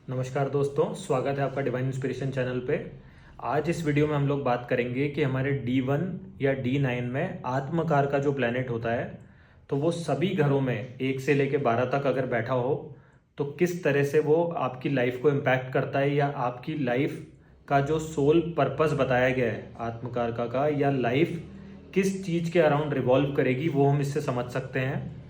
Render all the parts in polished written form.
नमस्कार दोस्तों, स्वागत है आपका डिवाइन इंस्पिरेशन चैनल पे। आज इस वीडियो में हम लोग बात करेंगे कि हमारे D1 या D9 में आत्मकार का जो प्लैनेट होता है, तो वो सभी घरों में 1 से लेके 12 तक अगर बैठा हो तो किस तरह से वो आपकी लाइफ को इम्पैक्ट करता है, या आपकी लाइफ का जो सोल पर्पस बताया गया है आत्मकार का या लाइफ किस चीज़ के अराउंड रिवॉल्व करेगी, वो हम इससे समझ सकते हैं।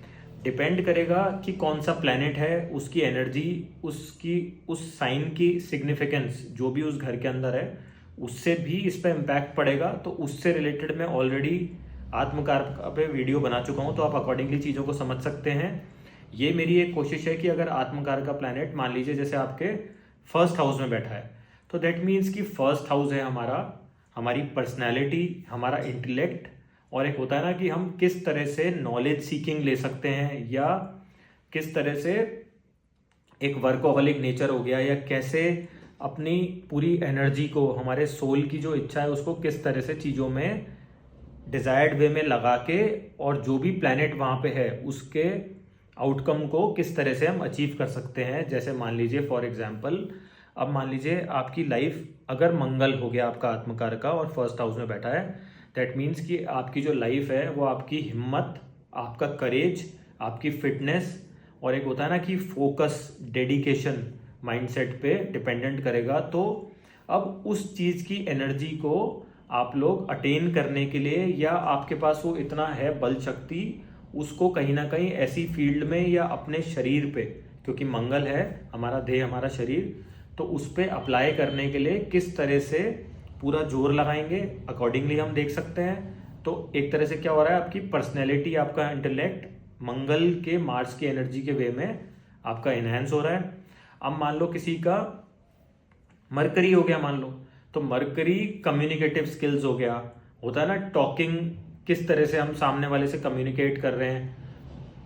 डिपेंड करेगा कि कौन सा प्लैनेट है, उसकी एनर्जी, उसकी उस साइन की सिग्निफिकेंस जो भी उस घर के अंदर है, उससे भी इस पर इम्पैक्ट पड़ेगा। तो उससे रिलेटेड मैं ऑलरेडी आत्मकार पे वीडियो बना चुका हूँ, तो आप अकॉर्डिंगली चीज़ों को समझ सकते हैं। ये मेरी एक कोशिश है कि अगर आत्मकार का प्लैनेट मान लीजिए जैसे आपके फर्स्ट हाउस में बैठा है, तो दैट मीन्स कि फर्स्ट हाउस है हमारा, हमारी पर्सनैलिटी, हमारा इंटेलेक्ट, और एक होता है ना कि हम किस तरह से नॉलेज सीकिंग ले सकते हैं, या किस तरह से एक वर्कोहलिक नेचर हो गया, या कैसे अपनी पूरी एनर्जी को, हमारे सोल की जो इच्छा है उसको किस तरह से चीज़ों में डिजायर्ड वे में लगा के, और जो भी प्लैनेट वहाँ पे है उसके आउटकम को किस तरह से हम अचीव कर सकते हैं। जैसे मान लीजिए फॉर एग्जांपल, अब मान लीजिए आपकी लाइफ अगर मंगल हो गया आपका आत्मकार का और फर्स्ट हाउस में बैठा है, दैट मीन्स कि आपकी जो लाइफ है वो आपकी हिम्मत, आपका करेज, आपकी फिटनेस, और एक होता है ना कि फोकस, डेडिकेशन, माइंडसेट पे डिपेंडेंट करेगा। तो अब उस चीज़ की एनर्जी को आप लोग अटेन करने के लिए, या आपके पास वो इतना है बल शक्ति, उसको कहीं ना कहीं ऐसी फील्ड में या अपने शरीर पे, क्योंकि मंगल है हमारा देह, हमारा शरीर, तो उस पर अप्लाई करने के लिए किस तरह से पूरा जोर लगाएंगे, अकॉर्डिंगली हम देख सकते हैं। तो एक तरह से क्या हो रहा है, आपकी पर्सनैलिटी, आपका इंटेलेक्ट मंगल के, मार्स की एनर्जी के वे में आपका इनहेंस हो रहा है। अब मान लो किसी का मरकरी हो गया, मान लो, तो मरकरी कम्युनिकेटिव स्किल्स हो गया, होता है ना टॉकिंग, किस तरह से हम सामने वाले से कम्युनिकेट कर रहे हैं,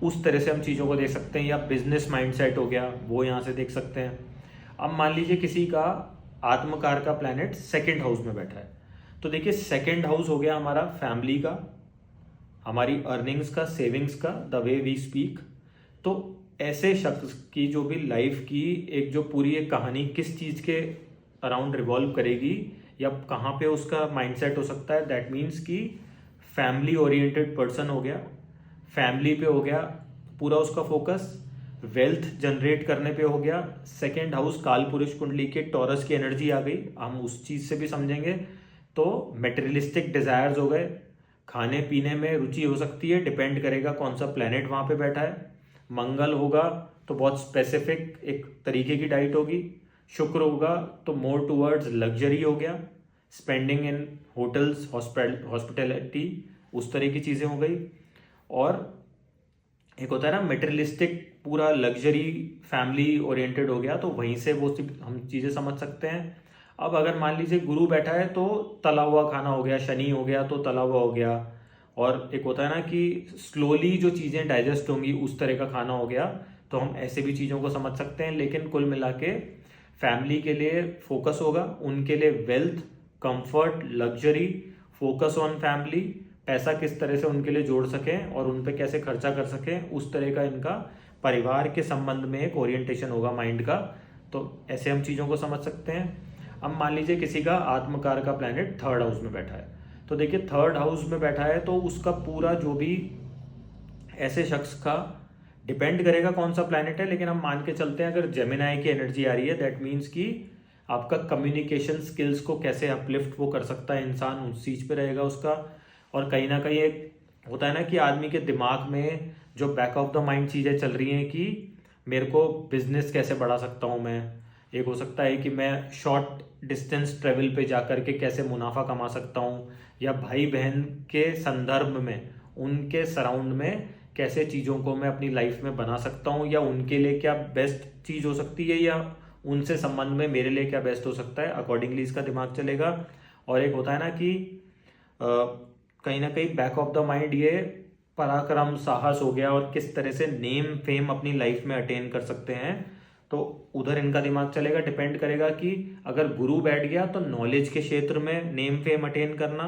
उस तरह से हम चीज़ों को देख सकते हैं। या बिजनेस माइंडसेट हो गया, वो यहाँ से देख सकते हैं। अब मान लीजिए किसी का आत्मकार का प्लैनेट सेकंड हाउस में बैठा है, तो देखिए सेकंड हाउस हो गया हमारा फैमिली का, हमारी अर्निंग्स का, सेविंग्स का, द वे वी स्पीक। तो ऐसे शख्स की जो भी लाइफ की एक जो पूरी एक कहानी किस चीज़ के अराउंड रिवॉल्व करेगी, या कहाँ पे उसका माइंडसेट हो सकता है, दैट मीन्स कि फैमिली ओरिएंटेड पर्सन हो गया, फैमिली पे हो गया पूरा उसका फोकस, वेल्थ जनरेट करने पे हो गया। सेकेंड हाउस काल पुरुष कुंडली के टॉरस की एनर्जी आ गई, हम उस चीज़ से भी समझेंगे। तो मेटेरियलिस्टिक डिजायर्स हो गए, खाने पीने में रुचि हो सकती है, डिपेंड करेगा कौन सा प्लेनेट वहाँ पे बैठा है। मंगल होगा तो बहुत स्पेसिफिक एक तरीके की डाइट होगी। शुक्र होगा तो मोर टूवर्ड्स लग्जरी हो गया, स्पेंडिंग इन होटल्स, हॉस्पिटैलिटी, उस तरह की चीज़ें हो गई। और एक होता है ना मेटेरियलिस्टिक, पूरा लग्जरी, फैमिली ओरिएंटेड हो गया, तो वहीं से वो हम चीज़ें समझ सकते हैं। अब अगर मान लीजिए गुरु बैठा है तो तला हुआ खाना हो गया, शनि हो गया तो तला हुआ हो गया, और एक होता है ना कि स्लोली जो चीज़ें डाइजेस्ट होंगी उस तरह का खाना हो गया। तो हम ऐसे भी चीज़ों को समझ सकते हैं। लेकिन कुल मिला के फैमिली के लिए फोकस होगा, उनके लिए wealth, comfort, luxury, focus on family, पैसा किस तरह से उनके लिए जोड़ सकें और उन पर कैसे खर्चा कर सकें, उस तरह का इनका परिवार के संबंध में एक ओरिएंटेशन होगा माइंड का। तो ऐसे हम चीज़ों को समझ सकते हैं। अब मान लीजिए किसी का आत्मकार का प्लैनेट थर्ड हाउस में बैठा है, तो देखिए थर्ड हाउस में बैठा है तो उसका पूरा जो भी ऐसे शख्स का डिपेंड करेगा कौन सा प्लैनेट है, लेकिन हम मान के चलते हैं अगर जेमिनाई की एनर्जी आ रही है, दैट मीन्स कि आपका कम्युनिकेशन स्किल्स को कैसे अपलिफ्ट वो कर सकता है इंसान, उस चीज़ पे रहेगा उसका। और कहीं ना कहीं एक होता है ना कि आदमी के दिमाग में जो बैक ऑफ द माइंड चीज़ें चल रही हैं कि मेरे को बिजनेस कैसे बढ़ा सकता हूँ मैं, एक हो सकता है कि मैं शॉर्ट डिस्टेंस ट्रेवल पे जाकर के कैसे मुनाफा कमा सकता हूँ, या भाई बहन के संदर्भ में उनके सराउंड में कैसे चीज़ों को मैं अपनी लाइफ में बना सकता हूँ, या उनके लिए क्या बेस्ट चीज़ हो सकती है, या उनसे संबंध में मेरे लिए क्या बेस्ट हो सकता है, अकॉर्डिंगली इसका दिमाग चलेगा। और एक होता है ना कि कहीं ना कहीं बैक ऑफ द माइंड ये पराक्रम, साहस हो गया, और किस तरह से नेम फेम अपनी लाइफ में अटेन कर सकते हैं, तो उधर इनका दिमाग चलेगा। डिपेंड करेगा कि अगर गुरु बैठ गया तो नॉलेज के क्षेत्र में नेम फेम अटेन करना,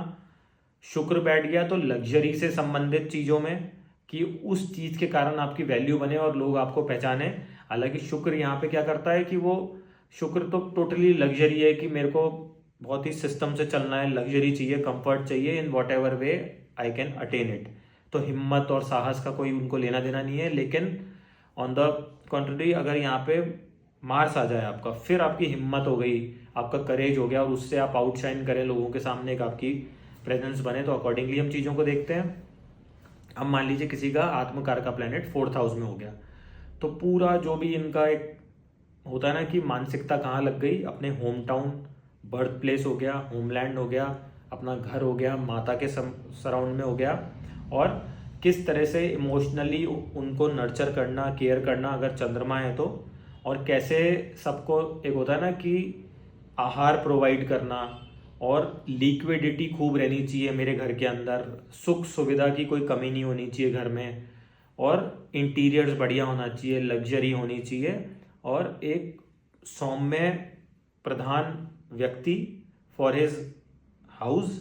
शुक्र बैठ गया तो लग्जरी से संबंधित चीज़ों में कि उस चीज़ के कारण आपकी वैल्यू बने और लोग आपको पहचाने। हालांकि शुक्र यहाँ पे क्या करता है कि वो शुक्र तो टोटली लग्जरी है कि मेरे को बहुत ही सिस्टम से चलना है, लग्जरी चाहिए, कंफर्ट चाहिए, in what ever way I can attain it. तो हिम्मत और साहस का कोई उनको लेना देना नहीं है। लेकिन ऑन द कॉन्ट्ररी अगर यहाँ पे मार्स आ जाए आपका, फिर आपकी हिम्मत हो गई, आपका करेज हो गया और उससे आप आउटशाइन करें लोगों के सामने, एक आपकी प्रेजेंस बने, तो अकॉर्डिंगली हम चीज़ों को देखते हैं। अब मान लीजिए किसी का आत्मकार का प्लैनेट 4th हाउस में हो गया, तो पूरा जो भी इनका एक होता है ना कि मानसिकता कहाँ लग गई, अपने होम टाउन, बर्थ प्लेस हो गया, होमलैंड हो गया, अपना घर हो गया, माता के सराउंड में हो गया, और किस तरह से इमोशनली उनको नर्चर करना, केयर करना अगर चंद्रमा है तो, और कैसे सबको एक होता है ना कि आहार प्रोवाइड करना, और लिक्विडिटी खूब रहनी चाहिए मेरे घर के अंदर, सुख सुविधा की कोई कमी नहीं होनी चाहिए घर में, और इंटीरियर्स बढ़िया होना चाहिए, लग्जरी होनी चाहिए, और एक सौम्य प्रधान व्यक्ति फॉर हिज हाउस,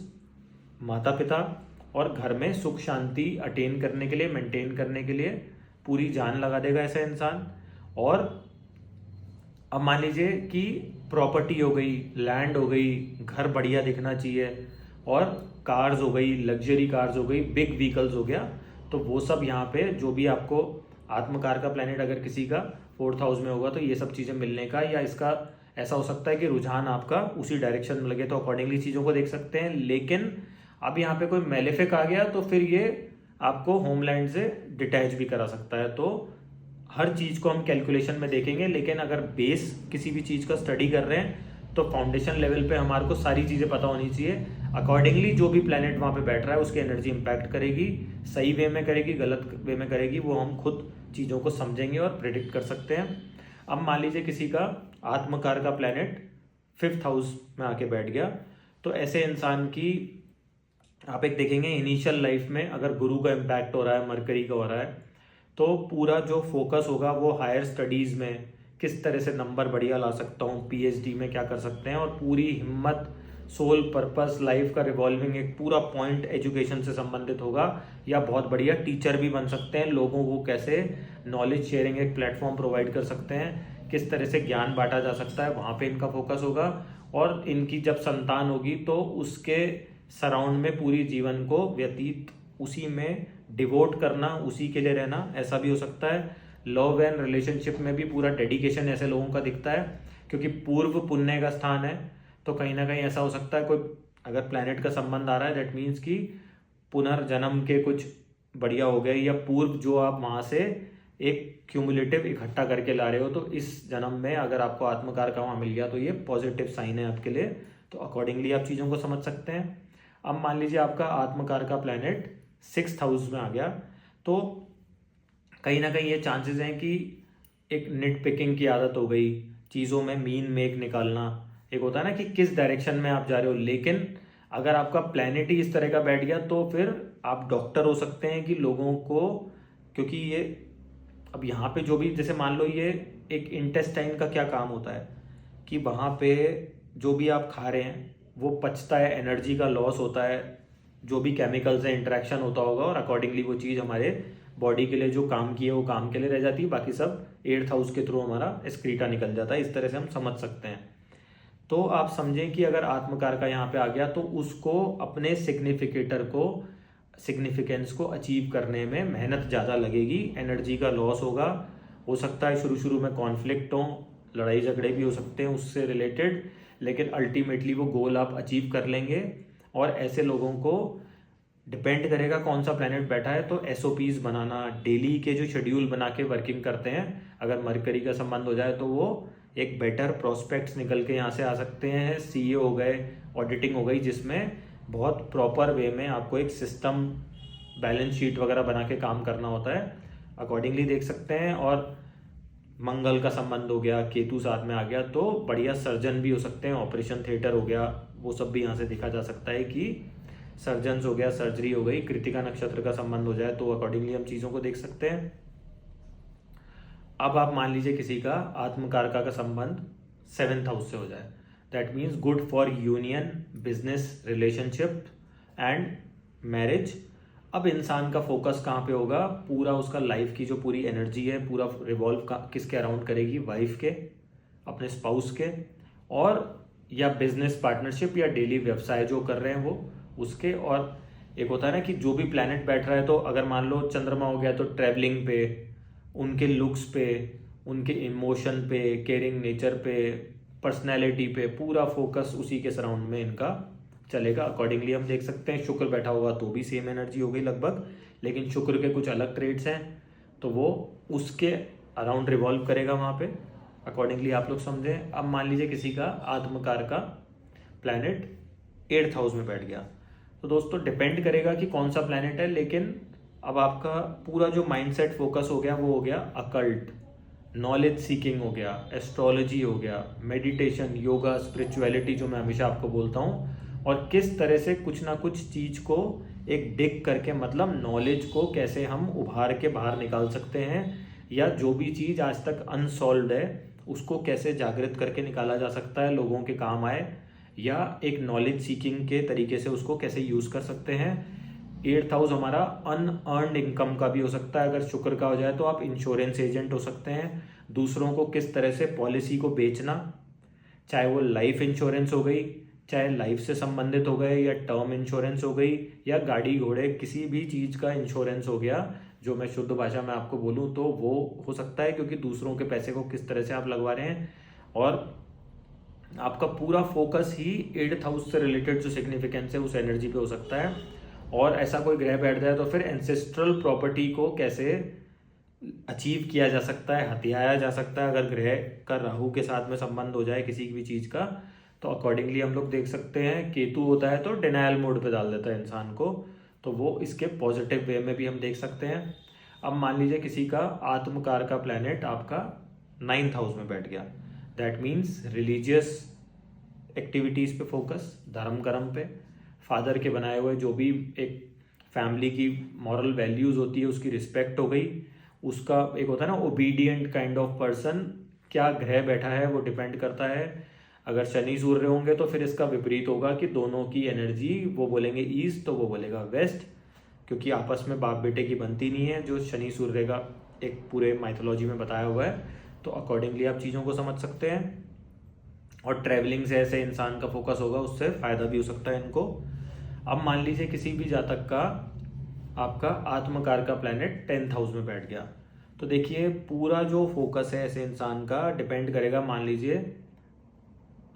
माता पिता, और घर में सुख शांति अटेन करने के लिए, मेंटेन करने के लिए पूरी जान लगा देगा ऐसा इंसान। और अब मान लीजिए कि प्रॉपर्टी हो गई, लैंड हो गई, घर बढ़िया दिखना चाहिए, और कार्स हो गई, लग्जरी कार्स हो गई, बिग व्हीकल्स हो गया, तो वो सब यहाँ पे जो भी आपको आत्मकार का प्लैनेट अगर किसी का 4th हाउस में होगा तो ये सब चीज़ें मिलने का, या इसका ऐसा हो सकता है कि रुझान आपका उसी डायरेक्शन में लगे, तो अकॉर्डिंगली चीज़ों को देख सकते हैं। लेकिन अब यहाँ पे कोई मेलेफिक आ गया तो फिर ये आपको होमलैंड से डिटैच भी करा सकता है। तो हर चीज़ को हम कैलकुलेशन में देखेंगे, लेकिन अगर बेस किसी भी चीज़ का स्टडी कर रहे हैं तो फाउंडेशन लेवल पे हमारे को सारी चीज़ें पता होनी चाहिए। अकॉर्डिंगली जो भी प्लैनेट वहाँ पे बैठ रहा है उसकी एनर्जी इंपैक्ट करेगी, सही वे में करेगी, गलत वे में करेगी, वो हम खुद चीज़ों को समझेंगे और प्रिडिक्ट कर सकते हैं। अब मान लीजिए किसी का आत्मकार का प्लैनेट 5th हाउस में आके बैठ गया, तो ऐसे इंसान की आप एक देखेंगे इनिशियल लाइफ में अगर गुरु का इम्पैक्ट हो रहा है, मरकरी का हो रहा है, तो पूरा जो फोकस होगा वो हायर स्टडीज़ में, किस तरह से नंबर बढ़िया ला सकता हूँ, पीएचडी में क्या कर सकते हैं, और पूरी हिम्मत, सोल पर्पस, लाइफ का रिवॉल्विंग एक पूरा पॉइंट एजुकेशन से संबंधित होगा, या बहुत बढ़िया टीचर भी बन सकते हैं, लोगों को कैसे नॉलेज शेयरिंग एक प्लेटफॉर्म प्रोवाइड कर सकते हैं, किस तरह से ज्ञान बांटा जा सकता है, वहाँ पे इनका फोकस होगा। और इनकी जब संतान होगी तो उसके सराउंड में पूरी जीवन को व्यतीत, उसी में डिवोट करना, उसी के लिए रहना, ऐसा भी हो सकता है। लव एंड रिलेशनशिप में भी पूरा डेडिकेशन ऐसे लोगों का दिखता है, क्योंकि पूर्व पुण्य का स्थान है, तो कहीं ना कहीं ऐसा हो सकता है कोई अगर प्लैनेट का संबंध आ रहा है दैट मीन्स कि पुनर्जन्म के कुछ बढ़िया हो गए, या पूर्व जो आप वहाँ से एक क्यूमुलेटिव इकट्ठा करके ला रहे हो, तो इस जन्म में अगर आपको आत्मकार का वहाँ मिल गया तो ये पॉजिटिव साइन है आपके लिए, तो अकॉर्डिंगली आप चीज़ों को समझ सकते हैं। अब मान लीजिए आपका आत्मकार का प्लैनेट 6th हाउस में आ गया, तो कहीं ना कहीं ये चांसेस हैं कि एक निट पिकिंग की आदत हो गई, चीज़ों में मीन मेक निकालना, एक होता है ना कि किस डायरेक्शन में आप जा रहे हो। लेकिन अगर आपका प्लैनेट ही इस तरह का बैठ गया तो फिर आप डॉक्टर हो सकते हैं कि लोगों को, क्योंकि ये अब यहाँ पे जो भी जैसे मान लो ये एक इंटेस्टाइन का क्या काम होता है कि वहाँ पे जो भी आप खा रहे हैं वो पचता है, एनर्जी का लॉस होता है, जो भी केमिकल से इंटरेक्शन होता होगा, और अकॉर्डिंगली वो चीज़ हमारे बॉडी के लिए जो काम की है वो काम के लिए रह जाती है, बाकी सब 8th हाउस के थ्रू हमारा एक्सक्रीटा निकल जाता है। इस तरह से हम समझ सकते हैं। तो आप समझें कि अगर आत्मकार का यहाँ पे आ गया तो उसको अपने सिग्निफिकेंस को अचीव करने में मेहनत ज़्यादा लगेगी, एनर्जी का लॉस होगा, हो सकता है शुरू शुरू में कॉन्फ्लिक्ट हो, लड़ाई झगड़े भी हो सकते हैं उससे रिलेटेड, लेकिन अल्टीमेटली वो गोल आप अचीव कर लेंगे। और ऐसे लोगों को डिपेंड करेगा कौन सा प्लैनेट बैठा है, तो एसओपीज बनाना, डेली के जो शेड्यूल बना के वर्किंग करते हैं, अगर मरकरी का संबंध हो जाए तो वो एक बेटर प्रोस्पेक्ट्स निकल के यहाँ से आ सकते हैं। सीए हो गए, ऑडिटिंग हो गई, जिसमें बहुत प्रॉपर वे में आपको एक सिस्टम, बैलेंस शीट वगैरह बना के काम करना होता है, अकॉर्डिंगली देख सकते हैं। और मंगल का संबंध हो गया, केतु साथ में आ गया, तो बढ़िया सर्जन भी हो सकते हैं, ऑपरेशन थिएटर हो गया, वो सब भी यहाँ से देखा जा सकता है कि सर्जन्स हो गया, सर्जरी हो गई। कृतिका नक्षत्र का संबंध हो जाए तो अकॉर्डिंगली हम चीज़ों को देख सकते हैं। अब आप मान लीजिए किसी का आत्मकारका का संबंध 7th हाउस से हो जाए, that means good for union, business, relationship and marriage. अब इंसान का फोकस कहाँ पे होगा, पूरा उसका लाइफ की जो पूरी एनर्जी है पूरा रिवॉल्व किसके अराउंड करेगी, वाइफ के, अपने स्पाउस के, और या बिजनेस पार्टनरशिप या डेली व्यवसाय जो कर रहे हैं वो उसके। और एक होता है ना कि जो भी प्लैनेट बैठ रहा है, तो अगर मान लो चंद्रमा हो गया तो ट्रैवलिंग पे, उनके लुक्स पे, उनके इमोशन पे, केयरिंग नेचर पे, पर्सनैलिटी पे पूरा फोकस उसी के सराउंड में इनका चलेगा। अकॉर्डिंगली हम देख सकते हैं शुक्र बैठा हुआ तो भी सेम एनर्जी हो गई लगभग, लेकिन शुक्र के कुछ अलग ट्रेड्स हैं तो वो उसके अराउंड रिवॉल्व करेगा वहाँ पे। अकॉर्डिंगली आप लोग समझें। अब मान लीजिए किसी का आत्मकार का प्लैनेट 8th हाउस में बैठ गया, तो दोस्तों डिपेंड करेगा कि कौन सा प्लैनेट है, लेकिन अब आपका पूरा जो माइंडसेट फोकस हो गया वो हो गया अकल्ट, नॉलेज सीकिंग हो गया, एस्ट्रोलॉजी हो गया, मेडिटेशन, योगा, स्पिरिचुअलिटी जो मैं हमेशा आपको बोलता हूँ, और किस तरह से कुछ ना कुछ चीज़ को एक डिग करके, मतलब नॉलेज को कैसे हम उभार के बाहर निकाल सकते हैं, या जो भी चीज़ आज तक अनसॉल्व्ड है उसको कैसे जागृत करके निकाला जा सकता है, लोगों के काम आए, या एक नॉलेज सीकिंग के तरीके से उसको कैसे यूज़ कर सकते हैं। 8th हाउस हमारा अनअर्नड इनकम का भी हो सकता है। अगर शुक्र का हो जाए तो आप इंश्योरेंस एजेंट हो सकते हैं, दूसरों को किस तरह से पॉलिसी को बेचना, चाहे वो लाइफ इंश्योरेंस हो गई, चाहे लाइफ से संबंधित हो गए, या टर्म इंश्योरेंस हो गई, या गाड़ी घोड़े किसी भी चीज़ का इंश्योरेंस हो गया, जो मैं शुद्ध भाषा में आपको बोलूँ तो वो हो सकता है, क्योंकि दूसरों के पैसे को किस तरह से आप लगवा रहे हैं, और आपका पूरा फोकस ही 8th हाउस से रिलेटेड जो सिग्निफिकेंस है उस एनर्जी पे हो सकता है। और ऐसा कोई ग्रह बैठ जाए तो फिर एंसेस्ट्रल प्रॉपर्टी को कैसे अचीव किया जा सकता है, हथियाया जा सकता है। अगर ग्रह का राहु के साथ में संबंध हो जाए किसी भी चीज़ का, तो अकॉर्डिंगली हम लोग देख सकते हैं केतु होता है तो डिनायल मोड पे डाल देता है इंसान को, तो वो इसके पॉजिटिव वे में भी हम देख सकते हैं। अब मान लीजिए किसी का आत्मकार का प्लैनेट आपका 9th हाउस में बैठ गया, दैट मीन्स रिलीजियस एक्टिविटीज़ पे फोकस, धर्म कर्म पे, फादर के बनाए हुए जो भी एक फैमिली की मॉरल वैल्यूज़ होती है उसकी रिस्पेक्ट हो गई, उसका एक होता है ना ओबीडियंट काइंड ऑफ पर्सन। क्या ग्रह बैठा है वो डिपेंड करता है। अगर शनि सूर्य होंगे तो फिर इसका विपरीत होगा कि दोनों की एनर्जी, वो बोलेंगे ईस्ट तो वो बोलेगा वेस्ट, क्योंकि आपस में बाप बेटे की बनती नहीं है, जो शनि सूर्य का एक पूरे माइथोलॉजी में बताया हुआ है। तो अकॉर्डिंगली आप चीज़ों को समझ सकते हैं। और ट्रैवलिंग से ऐसे इंसान का फोकस होगा, उससे फ़ायदा भी हो सकता है इनको। अब मान लीजिए किसी भी जातक का आपका आत्मकार का प्लैनेट 10th हाउस में बैठ गया, तो देखिए पूरा जो फोकस है ऐसे इंसान का डिपेंड करेगा। मान लीजिए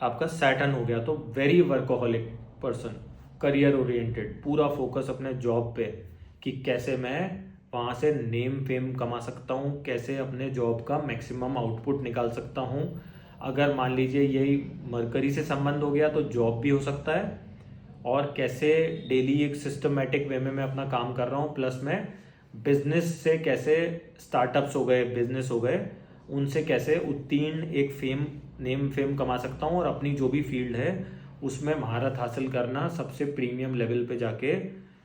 आपका सैटर्न हो गया तो very workaholic person, career oriented, पूरा फोकस अपने जॉब पे कि कैसे मैं वहाँ से नेम फेम कमा सकता हूँ, कैसे अपने जॉब का मैक्सिमम आउटपुट निकाल सकता हूँ। अगर मान लीजिए यही मरकरी से संबंध हो गया तो जॉब भी हो सकता है, और कैसे डेली एक सिस्टमेटिक वे में मैं अपना काम कर रहा हूँ, प्लस मैं बिजनेस से कैसे स्टार्टअप्स हो गए, बिजनेस हो गए, उनसे कैसे उत्तीर्ण एक फेम, नेम फेम कमा सकता हूँ, और अपनी जो भी फील्ड है उसमें महारत हासिल करना, सबसे प्रीमियम लेवल पे जाके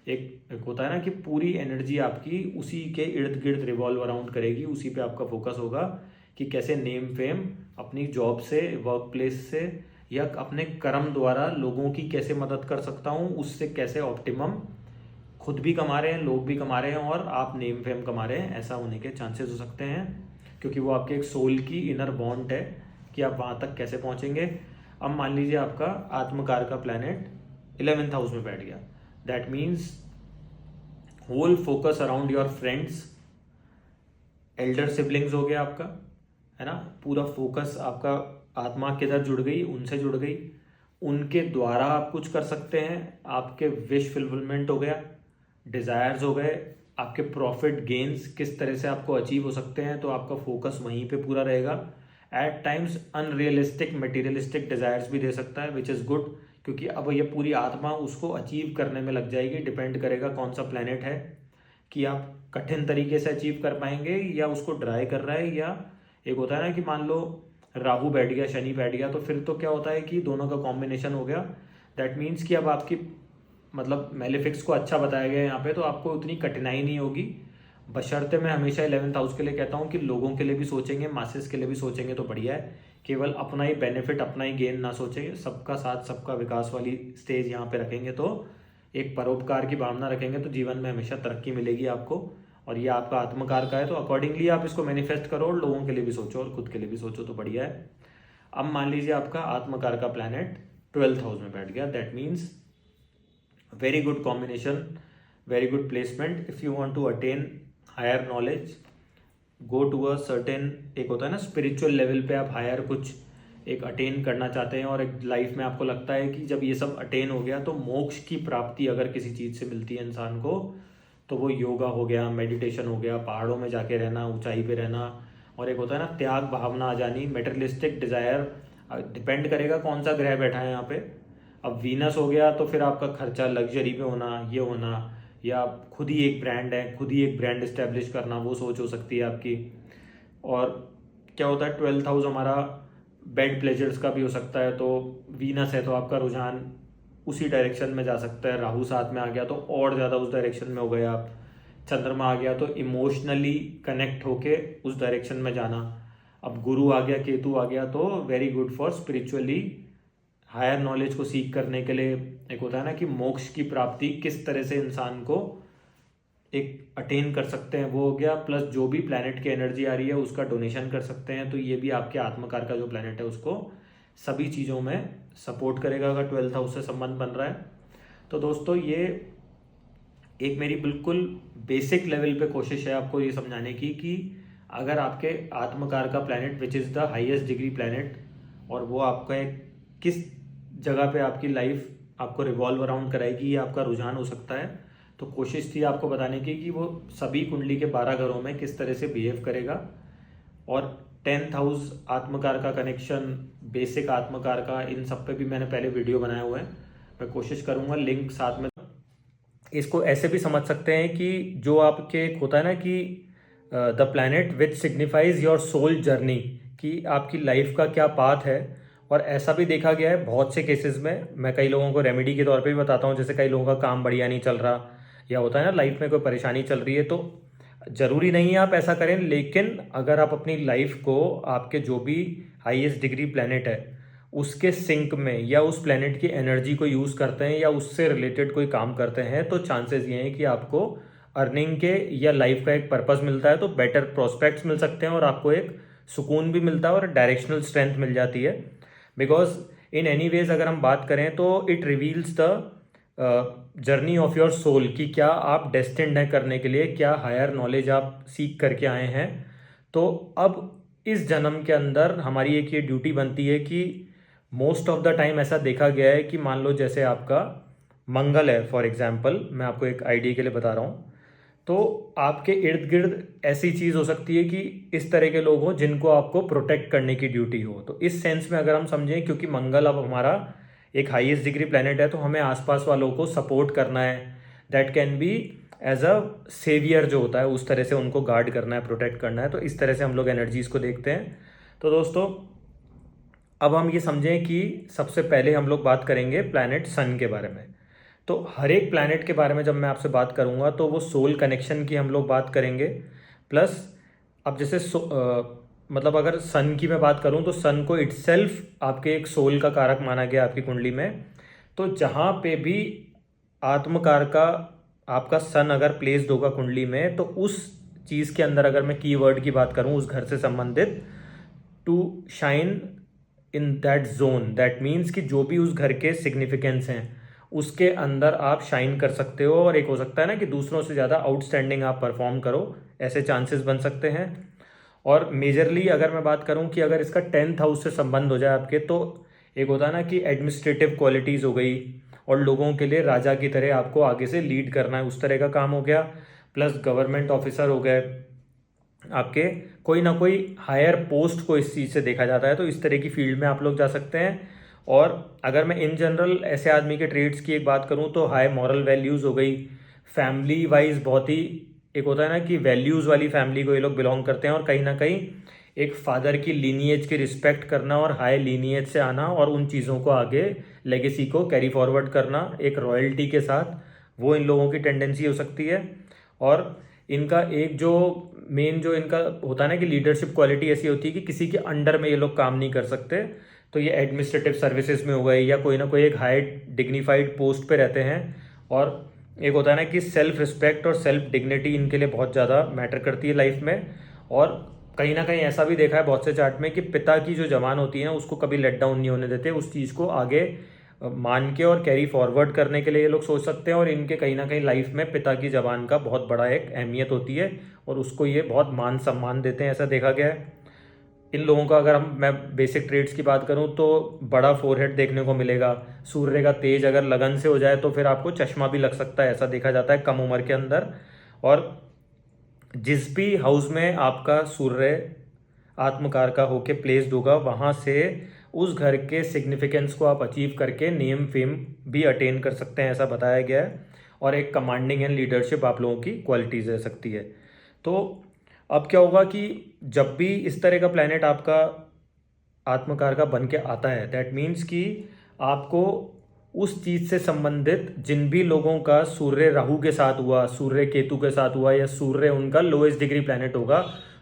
एक होता है ना कि पूरी एनर्जी आपकी उसी के इर्द गिर्द रिवॉल्व अराउंड करेगी, उसी पे आपका फोकस होगा कि कैसे नेम फेम अपनी जॉब से, वर्क प्लेस से, या अपने कर्म द्वारा लोगों की कैसे मदद कर सकता हूँ, उससे कैसे ऑप्टिमम खुद भी कमा रहे हैं, लोग भी कमा रहे हैं, और आप नेम फेम कमा रहे हैं, ऐसा होने के चांसेस हो सकते हैं, क्योंकि वो आपके एक सोल की इनर बॉन्ड है कि आप वहाँ तक कैसे पहुँचेंगे। अब मान लीजिए आपका आत्मकार का प्लैनेट 11th हाउस में बैठ गया, that means whole focus around your friends, elder siblings हो गया आपका, है ना, पूरा फोकस आपका आत्मा किधर जुड़ गई, उनसे जुड़ गई, उनके द्वारा आप कुछ कर सकते हैं, आपके विश फुलफिलमेंट हो गया, डिज़ायर्स हो गए, आपके प्रॉफिट गेन्स किस तरह से आपको अचीव हो सकते हैं, तो आपका फोकस वहीं पे पूरा रहेगा। At times unrealistic materialistic desires भी दे सकता है, विच इज़ गुड, क्योंकि अब ये पूरी आत्मा उसको अचीव करने में लग जाएगी। डिपेंड करेगा कौन सा प्लैनेट है कि आप कठिन तरीके से अचीव कर पाएंगे या उसको ड्राई कर रहा है। या एक होता है ना कि मान लो राहु बैठ गया, शनि बैठ गया, तो फिर तो क्या होता है कि दोनों का कॉम्बिनेशन हो गया, दैट मीन्स कि अब आपकी मतलब मेलेफिक्स को अच्छा बताया गया यहाँ पे, तो आपको उतनी कठिनाई नहीं होगी। बशर्ते मैं हमेशा 11th हाउस के लिए कहता हूँ कि लोगों के लिए भी सोचेंगे, मासेस के लिए भी सोचेंगे तो बढ़िया है, केवल अपना ही बेनिफिट, अपना ही गेन ना सोचेंगे, सबका साथ सबका विकास वाली स्टेज यहाँ पे रखेंगे, तो एक परोपकार की भावना रखेंगे तो जीवन में हमेशा तरक्की मिलेगी आपको। और ये आपका आत्मकार का है, तो अकॉर्डिंगली आप इसको मैनिफेस्ट करो, और लोगों के लिए भी सोचो और खुद के लिए भी सोचो तो बढ़िया है। अब मान लीजिए आपका आत्मकार का प्लैनेट 12th हाउस में बैठ गया, that means very good combination, very good placement if you want to attain higher knowledge, go to a certain, एक होता है ना स्पिरिचुअल लेवल पे आप हायर कुछ एक अटेन करना चाहते हैं, और एक लाइफ में आपको लगता है कि जब ये सब अटेन हो गया तो मोक्ष की प्राप्ति अगर किसी चीज़ से मिलती है इंसान को, तो वो योगा हो गया, मेडिटेशन हो गया, पहाड़ों में जाके रहना, ऊंचाई पे रहना, और एक होता है ना त्याग भावना आ जानी, मेटेरियलिस्टिक डिज़ायर। डिपेंड करेगा कौन सा ग्रह बैठा है यहाँ पे। अब वीनस हो गया तो फिर आपका खर्चा लग्जरी पे होना, ये होना, या खुद ही एक ब्रांड है, खुद ही एक ब्रांड इस्टेब्लिश करना, वो सोच हो सकती है आपकी। और क्या होता है 12th हाउस हमारा बेड प्लेजर्स का भी हो सकता है, तो वीनस है तो आपका रुझान उसी डायरेक्शन में जा सकता है। राहु साथ में आ गया तो और ज़्यादा उस डायरेक्शन में हो गए आप। चंद्रमा आ गया तो इमोशनली कनेक्ट होके उस डायरेक्शन में जाना। अब गुरु आ गया, केतु आ गया तो very good for spiritually higher knowledge को सीख करने के लिए। एक होता है ना कि मोक्ष की प्राप्ति किस तरह से इंसान को एक अटेन कर सकते हैं, वो हो गया। प्लस जो भी प्लैनेट की एनर्जी आ रही है उसका डोनेशन कर सकते हैं, तो ये भी आपके आत्मकार का जो प्लैनेट है उसको सभी चीज़ों में सपोर्ट करेगा अगर 12th हाउस से संबंध बन रहा है। तो दोस्तों ये एक मेरी बिल्कुल बेसिक लेवल पे कोशिश है आपको ये समझाने की कि अगर आपके आत्मकार का planet which is the highest degree planet, और वो आपका एक किस जगह पे आपकी लाइफ आपको रिवॉल्व अराउंड कराएगी, ये आपका रुझान हो सकता है। तो कोशिश थी आपको बताने की कि वो सभी कुंडली के 12 घरों में किस तरह से बिहेव करेगा। और 10th हाउस आत्मकार का कनेक्शन, बेसिक आत्मकार का, इन सब पे भी मैंने पहले वीडियो बनाए हुए हैं, मैं कोशिश करूँगा लिंक साथ में। इसको ऐसे भी समझ सकते हैं कि जो आपके एक होता है ना कि the planet which signifies your soul journey, कि आपकी लाइफ का क्या पाथ है। और ऐसा भी देखा गया है बहुत से केसेस में, मैं कई लोगों को रेमेडी के तौर पे भी बताता हूँ, जैसे कई लोगों का काम बढ़िया नहीं चल रहा, या होता है ना लाइफ में कोई परेशानी चल रही है, तो ज़रूरी नहीं है आप ऐसा करें, लेकिन अगर आप अपनी लाइफ को आपके जो भी हाईएस्ट डिग्री प्लैनेट है उसके सिंक में, या उस प्लैनेट की एनर्जी को यूज़ करते हैं, या उससे रिलेटेड कोई काम करते हैं, तो चांसेस ये हैं कि आपको अर्निंग के या लाइफ का एक पर्पस मिलता है, तो बेटर प्रोस्पेक्ट्स मिल सकते हैं, और आपको एक सुकून भी मिलता है और डायरेक्शनल स्ट्रेंथ मिल जाती है। बिकॉज इन एनी वेज अगर हम बात करें तो it reveals the journey of your soul, कि क्या आप डेस्टिन्ड हैं करने के लिए, क्या हायर नॉलेज आप सीख करके आए हैं। तो अब इस जन्म के अंदर हमारी एक ये ड्यूटी बनती है कि मोस्ट ऑफ द टाइम ऐसा देखा गया है कि मान लो जैसे आपका मंगल है फॉर एग्जांपल, मैं आपको एक आइडिया के लिए बता रहा हूँ, तो आपके इर्द गिर्द ऐसी चीज़ हो सकती है कि इस तरह के लोग हों जिनको आपको प्रोटेक्ट करने की ड्यूटी हो। तो इस सेंस में अगर हम समझें, क्योंकि मंगल अब हमारा एक हाईएस्ट डिग्री प्लैनेट है, तो हमें आसपास वालों को सपोर्ट करना है, that can be as a saviour जो होता है, उस तरह से उनको गार्ड करना है, प्रोटेक्ट करना है। तो इस तरह से हम लोग एनर्जीज़ को देखते हैं। तो दोस्तों अब हम ये समझें कि सबसे पहले हम लोग बात करेंगे प्लैनेट सन के बारे में। तो हर एक प्लैनेट के बारे में जब मैं आपसे बात करूंगा तो वो सोल कनेक्शन की हम लोग बात करेंगे। प्लस अब जैसे मतलब अगर सन की मैं बात करूं तो सन को इटसेल्फ आपके एक सोल का कारक माना गया आपकी कुंडली में। तो जहाँ पे भी आत्मकार का आपका सन अगर प्लेस्ड होगा कुंडली में, तो उस चीज़ के अंदर अगर मैं कीवर्ड की बात करूं उस घर से संबंधित, to shine in that zone, that means कि जो भी उस घर के सिग्निफिकेंस हैं उसके अंदर आप शाइन कर सकते हो, और एक हो सकता है ना कि दूसरों से ज़्यादा आउटस्टैंडिंग आप परफॉर्म करो, ऐसे चांसेस बन सकते हैं। और मेजरली अगर मैं बात करूं कि अगर इसका 10th हाउस से संबंध हो जाए आपके, तो एक होता है ना कि एडमिनिस्ट्रेटिव क्वालिटीज़ हो गई, और लोगों के लिए राजा की तरह आपको आगे से लीड करना है, उस तरह का काम हो गया। प्लस गवर्नमेंट ऑफिसर हो गए आपके, कोई ना कोई हायर पोस्ट को इस चीज़ से देखा जाता है, तो इस तरह की फील्ड में आप लोग जा सकते हैं। और अगर मैं इन जनरल ऐसे आदमी के ट्रेड्स की एक बात करूं तो हाई मॉरल वैल्यूज़ हो गई, फैमिली वाइज बहुत ही एक होता है ना कि वैल्यूज़ वाली फैमिली को ये लोग बिलोंग करते हैं, और कहीं ना कहीं एक फादर की लीनिएज की रिस्पेक्ट करना और हाई लीनिएज से आना, और उन चीज़ों को आगे लेगेसी को कैरी फॉरवर्ड करना एक रॉयल्टी के साथ, वो इन लोगों की टेंडेंसी हो सकती है। और इनका एक जो मेन जो इनका होता है ना कि लीडरशिप क्वालिटी ऐसी होती है कि किसी के अंडर में ये लोग काम नहीं कर सकते, तो ये एडमिनिस्ट्रेटिव सर्विसेज में हो गए, या कोई ना कोई एक हाई डिग्निफाइड पोस्ट पे रहते हैं। और एक होता है ना कि सेल्फ रिस्पेक्ट और सेल्फ डिग्निटी इनके लिए बहुत ज़्यादा मैटर करती है लाइफ में। और कहीं ना कहीं ऐसा भी देखा है बहुत से चार्ट में कि पिता की जो जवान होती है ना उसको कभी लेट डाउन नहीं होने देते, उस चीज़ को आगे मान के और कैरी फॉरवर्ड करने के लिए ये लोग सोच सकते हैं। और इनके कहीं ना कहीं लाइफ में पिता की जबान का बहुत बड़ा एक अहमियत होती है और उसको ये बहुत मान सम्मान देते हैं, ऐसा देखा गया है। इन लोगों का अगर मैं बेसिक ट्रेड्स की बात करूं तो बड़ा फोरहेड देखने को मिलेगा। सूर्य का तेज अगर लगन से हो जाए तो फिर आपको चश्मा भी लग सकता है, ऐसा देखा जाता है कम उम्र के अंदर। और जिस भी हाउस में आपका सूर्य आत्मकार का होके प्लेस्ड होगा वहाँ से उस घर के सिग्निफिकेंस को आप अचीव करके नेम फेम भी अटेन कर सकते हैं, ऐसा बताया गया है। और एक कमांडिंग एंड लीडरशिप आप लोगों की क्वालिटीज रह सकती है। तो अब क्या होगा कि जब भी इस तरह का प्लैनेट आपका आत्मकार का बन के आता है, दैट मीन्स कि आपको उस चीज से संबंधित जिन भी लोगों का सूर्य राहु के साथ हुआ, सूर्य केतु के साथ हुआ, या सूर्य उनका लोएस्ट डिग्री प्लैनेट होगा,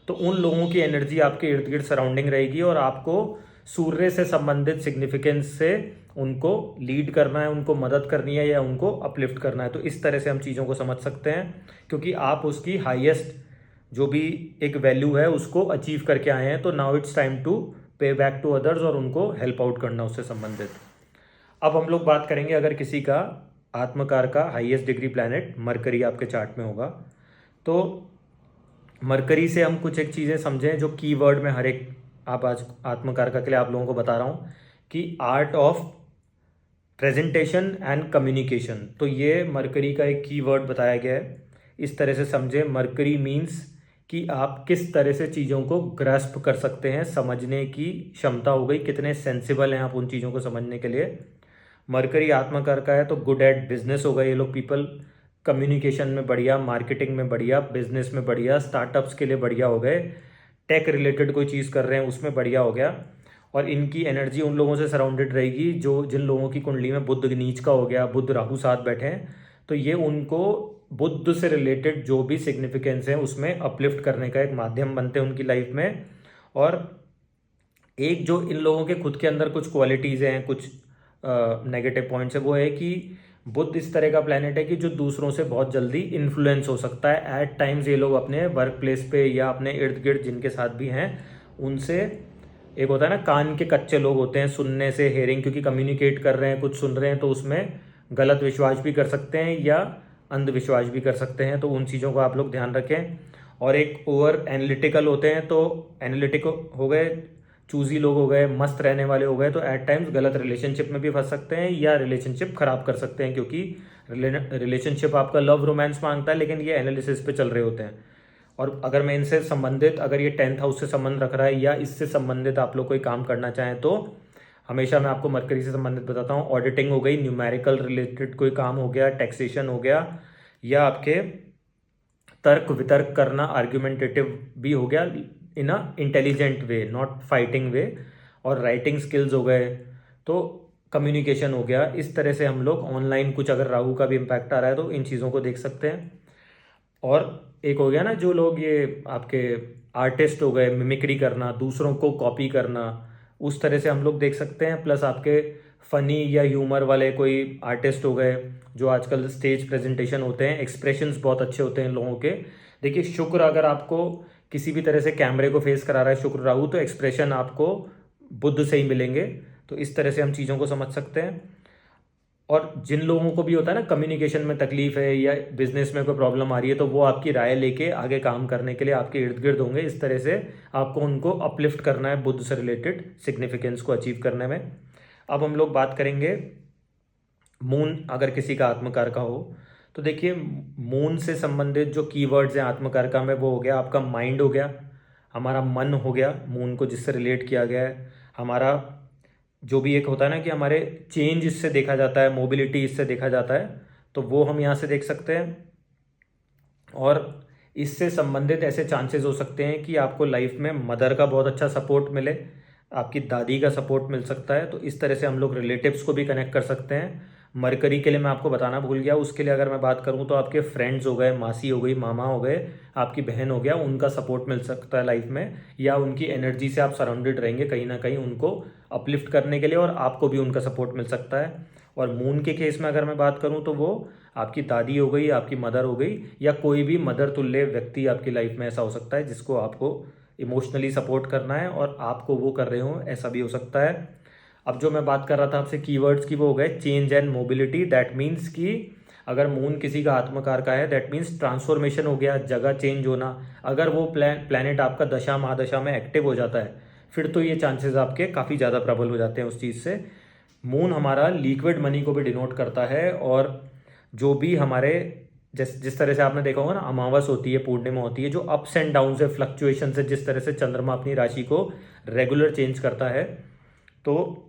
तो उन लोगों की एनर्जी आपके इर्द गिर्द सराउंडिंग रहेगी और आपको सूर्य से संबंधित सिग्निफिकेंस से उनको लीड करना है, उनको मदद करनी है या उनको अपलिफ्ट करना है। तो इस तरह से हम चीज़ों को समझ सकते हैं, क्योंकि आप उसकी हाईएस्ट जो भी एक वैल्यू है उसको अचीव करके आए हैं। तो नाउ इट्स टाइम टू पे बैक टू अदर्स और उनको हेल्प आउट करना उससे संबंधित। अब हम लोग बात करेंगे अगर किसी का आत्मकार का हाईएस्ट डिग्री प्लैनेट मरकरी आपके चार्ट में होगा, तो मरकरी से हम कुछ एक चीज़ें समझें जो कीवर्ड में हर एक आप आज आत्मकार का के लिए आप लोगों को बता रहा हूँ कि art of presentation and communication. तो ये मरकरी का एक कीवर्ड बताया गया है। इस तरह से समझें, मरकरी मीन्स कि आप किस तरह से चीज़ों को ग्रास्प कर सकते हैं, समझने की क्षमता हो गई, कितने सेंसिबल हैं आप उन चीज़ों को समझने के लिए। मरकरी आत्मकार का है तो गुड एट बिजनेस होगा ये लोग पीपल, कम्युनिकेशन में बढ़िया, मार्केटिंग में बढ़िया, बिजनेस में बढ़िया, स्टार्टअप्स के लिए बढ़िया हो गए, टेक रिलेटेड कोई चीज़ कर रहे हैं उसमें बढ़िया हो गया। और इनकी एनर्जी उन लोगों से सराउंडेड रहेगी जो जिन लोगों की कुंडली में बुध नीच का हो गया, बुध राहु साथ बैठे हैं, तो ये उनको बुध से रिलेटेड जो भी सिग्निफिकेंस है उसमें अपलिफ्ट करने का एक माध्यम बनते हैं उनकी लाइफ में। और एक जो इन लोगों के खुद के अंदर कुछ क्वालिटीज़ हैं, कुछ नेगेटिव पॉइंट्स है, वो है कि बुध इस तरह का प्लैनेट है कि जो दूसरों से बहुत जल्दी इन्फ्लुएंस हो सकता है। एट टाइम्स ये लोग अपने वर्क प्लेस पे या अपने इर्द गिर्द जिनके साथ भी हैं उनसे, एक होता है ना कान के कच्चे लोग होते हैं सुनने से, हेयरिंग, क्योंकि कम्युनिकेट कर रहे हैं, कुछ सुन रहे हैं, तो उसमें गलत विश्वास भी कर सकते हैं या अंधविश्वास भी कर सकते हैं। तो उन चीज़ों को आप लोग ध्यान रखें। और एक ओवर एनालिटिकल होते हैं, तो एनालिटिक हो गए, चूजी लोग हो गए, मस्त रहने वाले हो गए, तो एट टाइम्स गलत रिलेशनशिप में भी फंस सकते हैं या रिलेशनशिप खराब कर सकते हैं, क्योंकि रिलेशनशिप आपका लव रोमांस मांगता है लेकिन ये एनालिसिस पे चल रहे होते हैं। और अगर मैं इनसे संबंधित, अगर ये 10th हाउस से संबंध रख रहा है या इससे संबंधित आप लोग कोई काम करना चाहें तो हमेशा मैं आपको मरकरी से संबंधित बताता हूँ। ऑडिटिंग हो गई, न्यूमेरिकल रिलेटेड कोई काम हो गया, टैक्सेशन हो गया, या आपके तर्क वितर्क करना, आर्ग्यूमेंटेटिव भी हो गया in a intelligent way, not fighting way, और राइटिंग स्किल्स हो गए, तो कम्युनिकेशन हो गया। इस तरह से हम लोग ऑनलाइन कुछ अगर राहु का भी इम्पैक्ट आ रहा है तो इन चीज़ों को देख सकते हैं। और एक हो गया ना जो लोग ये आपके आर्टिस्ट हो गए, मिमिक्री करना, दूसरों को कॉपी करना, उस तरह से हम लोग देख सकते हैं। प्लस आपके फनी या ह्यूमर वाले कोई आर्टिस्ट हो गए जो आजकल स्टेज प्रेजेंटेशन होते हैं, एक्सप्रेशंस बहुत अच्छे होते हैं लोगों के। देखिए शुक्र अगर आपको किसी भी तरह से कैमरे को फेस करा रहा है, शुक्र राहु, तो एक्सप्रेशन आपको बुध से ही मिलेंगे। तो इस तरह से हम चीज़ों को समझ सकते हैं। और जिन लोगों को भी होता है ना कम्युनिकेशन में तकलीफ है या बिजनेस में कोई प्रॉब्लम आ रही है, तो वो आपकी राय लेके आगे काम करने के लिए आपके इर्द गिर्द होंगे। इस तरह से आपको उनको अपलिफ्ट करना है बुध से रिलेटेड सिग्निफिकेंस को अचीव करने में। अब हम लोग बात करेंगे मून अगर किसी का आत्मकार का हो, तो देखिए मून से संबंधित जो कीवर्ड्स हैं आत्मकार का में, वो हो गया आपका माइंड हो गया, हमारा मन हो गया, मून को जिससे रिलेट किया गया है। हमारा जो भी एक होता है ना कि हमारे चेंज इससे देखा जाता है, मोबिलिटी इससे देखा जाता है, तो वो हम यहाँ से देख सकते हैं। और इससे संबंधित ऐसे चांसेस हो सकते हैं कि आपको लाइफ में मदर का बहुत अच्छा सपोर्ट मिले, आपकी दादी का सपोर्ट मिल सकता है। तो इस तरह से हम लोग रिलेटिव्स को भी कनेक्ट कर सकते हैं। मरकरी के लिए मैं आपको बताना भूल गया, उसके लिए अगर मैं बात करूं तो आपके फ्रेंड्स हो गए, मासी हो गई, मामा हो गए, आपकी बहन हो गया, उनका सपोर्ट मिल सकता है लाइफ में, या उनकी एनर्जी से आप सराउंडेड रहेंगे कहीं ना कहीं उनको अपलिफ्ट करने के लिए, और आपको भी उनका सपोर्ट मिल सकता है। और मून के केस में अगर मैं बात करूं तो वो आपकी दादी हो गई, आपकी मदर हो गई, या कोई भी मदर तुल्य व्यक्ति आपकी लाइफ में ऐसा हो सकता है जिसको आपको इमोशनली सपोर्ट करना है और आपको वो कर रहे हो, ऐसा भी हो सकता है। अब जो मैं बात कर रहा था आपसे कीवर्ड्स की, वो हो गए change and mobility. That means कि अगर मून किसी का आत्मकार का है, दैट मीन्स ट्रांसफॉर्मेशन हो गया, जगह चेंज होना। अगर वो प्लैनेट आपका दशा महादशा में एक्टिव हो जाता है, फिर तो ये चांसेस आपके काफ़ी ज़्यादा प्रबल हो जाते हैं उस चीज़ से। मून हमारा लिक्विड मनी को भी डिनोट करता है, और जो भी हमारे जिस तरह से आपने देखा होगा ना, अमावस होती है, पूर्णिमा होती है, जो अप्स एंड डाउन से, फ्लक्चुएशन से, जिस तरह से चंद्रमा अपनी राशि को रेगुलर चेंज करता है, तो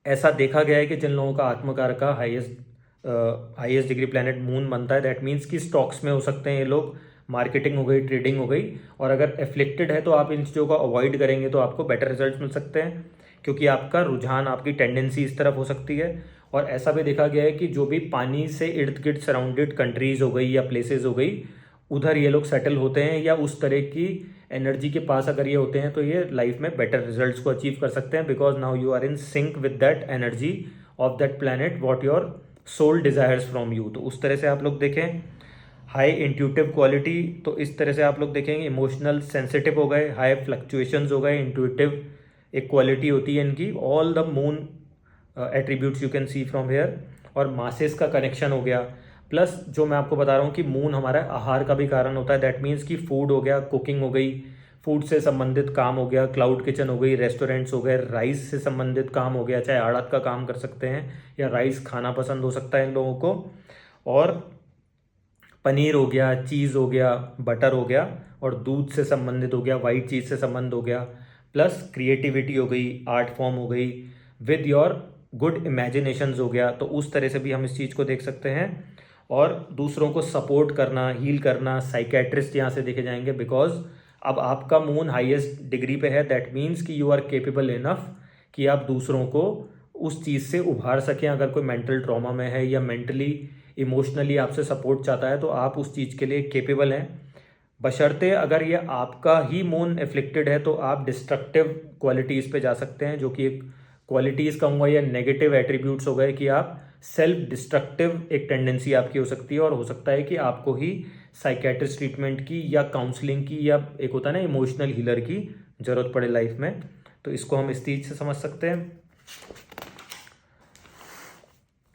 ऐसा देखा गया है कि जिन लोगों का आत्मकार का हाईएस्ट डिग्री प्लैनेट मून बनता है, दैट मीन्स कि स्टॉक्स में हो सकते हैं ये लोग, मार्केटिंग हो गई, ट्रेडिंग हो गई। और अगर एफ्लिक्टेड है तो आप इन चीज़ों को अवॉइड करेंगे तो आपको बेटर रिजल्ट मिल सकते हैं, क्योंकि आपका रुझान, आपकी टेंडेंसी इस तरफ हो सकती है। और ऐसा भी देखा गया है कि जो भी पानी से इर्द गिर्द सराउंडेड कंट्रीज हो गई या प्लेसेस हो गई, उधर ये लोग सेटल होते हैं, या उस तरह की एनर्जी के पास अगर ये होते हैं, तो ये लाइफ में बेटर रिजल्ट्स को अचीव कर सकते हैं, because now you are in sync with that energy of that planet, what your soul desires from you. तो उस तरह से आप लोग देखें। हाई इंट्यूटिव क्वालिटी, तो इस तरह से आप लोग देखेंगे, इमोशनल सेंसिटिव हो गए, हाई फ्लक्चुएशंस हो गए, इंट्यूटिव एक क्वालिटी होती है इनकी। All the moon attributes you can see from here. और मासेस का कनेक्शन हो गया, प्लस जो मैं आपको बता रहा हूँ कि मून हमारा आहार का भी कारण होता है। दैट मीन्स कि फूड हो गया, कुकिंग हो गई, फूड से संबंधित काम हो गया, क्लाउड किचन हो गई, रेस्टोरेंट्स हो गए, राइस से संबंधित काम हो गया, चाहे आड़त का काम कर सकते हैं, या राइस खाना पसंद हो सकता है इन लोगों को। और पनीर हो गया, चीज़ हो गया, बटर हो गया, और दूध से संबंधित हो गया, वाइट चीज़ से संबंध हो गया, प्लस क्रिएटिविटी हो गई, आर्ट फॉर्म हो गई, विद योर गुड इमेजिनेशंस हो गया। तो उस तरह से भी हम इस चीज़ को देख सकते हैं। और दूसरों को सपोर्ट करना, हील करना, साइकेट्रिस्ट यहाँ से देखे जाएंगे, बिकॉज अब आपका मून हाईएस्ट डिग्री पे है। दैट मीन्स कि यू आर केपेबल इनफ कि आप दूसरों को उस चीज़ से उभार सकें। अगर कोई मेंटल ट्रॉमा में है या मेंटली इमोशनली आपसे सपोर्ट चाहता है, तो आप उस चीज़ के लिए केपेबल हैं, बशर्ते अगर ये आपका ही मून एफ्लिक्टेड है, तो आप डिस्ट्रक्टिव क्वालिटीज़ पे जा सकते हैं, जो कि एक क्वालिटीज़ कहूँगा या नेगेटिव एट्रीब्यूट्स हो गए, कि आप सेल्फ डिस्ट्रक्टिव एक टेंडेंसी आपकी हो सकती है, और हो सकता है कि आपको ही साइकेट्रिस्ट ट्रीटमेंट की या काउंसलिंग की, या एक होता है ना इमोशनल हीलर की ज़रूरत पड़े लाइफ में। तो इसको हम इस चीज़ से समझ सकते हैं।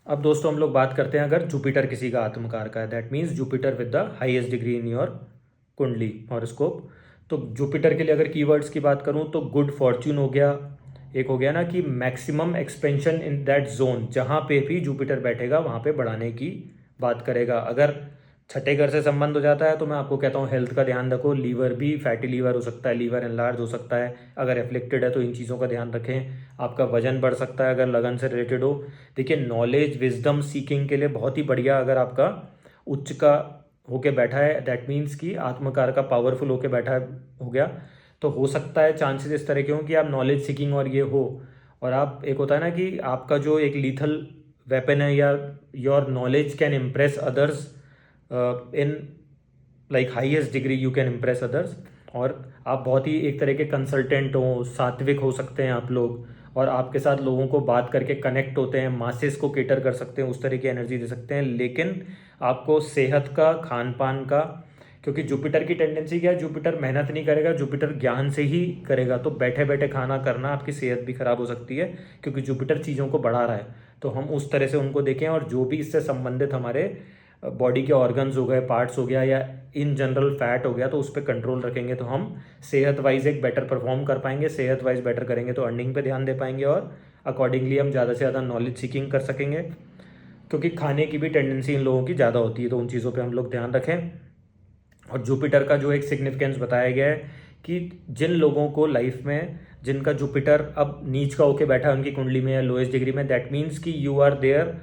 अब दोस्तों हम लोग बात करते हैं, अगर जुपिटर किसी का आत्मकार का है, that means Jupiter with the highest degree in your कुंडली हॉरोस्कोप। तो जुपिटर के लिए अगर कीवर्ड्स की बात करूं, तो गुड फॉर्च्यून हो गया, एक हो गया ना कि maximum expansion in that zone, जहां पे भी जुपिटर बैठेगा वहां पे बढ़ाने की बात करेगा। अगर छठे घर से संबंध हो जाता है, तो मैं आपको कहता हूँ हेल्थ का ध्यान रखो। लीवर भी, फैटी लीवर हो सकता है, लीवर एनलार्ज हो सकता है, अगर एफ्लिक्टेड है तो इन चीज़ों का ध्यान रखें। आपका वजन बढ़ सकता है अगर लगन से रिलेटेड हो। देखिए, नॉलेज विजडम सीकिंग के लिए बहुत ही बढ़िया, अगर आपका उच्च का होके बैठा है, दैट मीन्स कि आत्मकार का पावरफुल होके बैठा हो गया, तो हो सकता है चांसेस इस तरह के हों कि आप नॉलेज सीकिंग और ये हो, और आप, एक होता है ना कि आपका जो एक लीथल वेपन है, या your knowledge can impress others in like highest degree, you can impress others. और आप बहुत ही एक तरह के कंसल्टेंट हो, सात्विक हो सकते हैं आप लोग, और आपके साथ लोगों को बात करके कनेक्ट होते हैं, मासेस को केटर कर सकते हैं, उस तरह की एनर्जी दे सकते हैं। लेकिन आपको सेहत का, खान पान का, क्योंकि जुपिटर की टेंडेंसी क्या है, जुपिटर मेहनत नहीं करेगा, जुपिटर ज्ञान से ही करेगा, तो बैठे बैठे खाना करना आपकी सेहत भी खराब हो सकती है, क्योंकि जुपिटर चीज़ों को बढ़ा रहा है। तो हम उस तरह से उनको देखें, और जो भी इससे संबंधित हमारे बॉडी के ऑर्गन्स हो गए, पार्ट्स हो गया, या इन जनरल फैट हो गया, तो उस पर कंट्रोल रखेंगे, तो हम सेहत वाइज एक बेटर परफॉर्म कर पाएंगे। सेहत वाइज बेटर करेंगे तो अर्निंग पे ध्यान दे पाएंगे, और अकॉर्डिंगली हम ज़्यादा से ज़्यादा नॉलेज सीकिंग कर सकेंगे, क्योंकि खाने की भी टेंडेंसी इन लोगों की ज़्यादा होती है, तो उन चीज़ों पे हम लोग ध्यान रखें। और जुपिटर का जो एक सिग्निफिकेंस बताया गया है, कि जिन लोगों को लाइफ में, जिनका जुपिटर अब नीच का होके बैठा है उनकी कुंडली में या लोएस्ट डिग्री में, दैट मीन्स कि you are there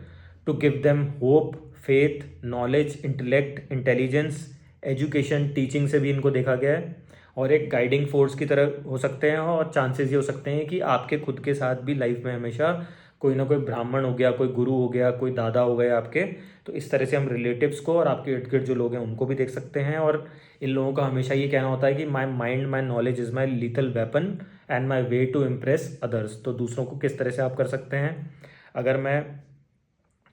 to give them hope, faith, knowledge, intellect, intelligence, education, teaching से भी इनको देखा गया है, और एक गाइडिंग फोर्स की तरह हो सकते हैं। और चांसेस ये हो सकते हैं कि आपके खुद के साथ भी लाइफ में हमेशा कोई ना कोई ब्राह्मण हो गया, कोई गुरु हो गया, कोई दादा हो गए आपके, तो इस तरह से हम रिलेटिव्स को और आपके इर्द गिर्द जो लोग हैं उनको भी देख सकते हैं। और इन लोगों का हमेशा ये कहना होता है कि my mind, my knowledge is my little weapon and my way to impress others. तो दूसरों को किस तरह से आप कर सकते हैं, अगर मैं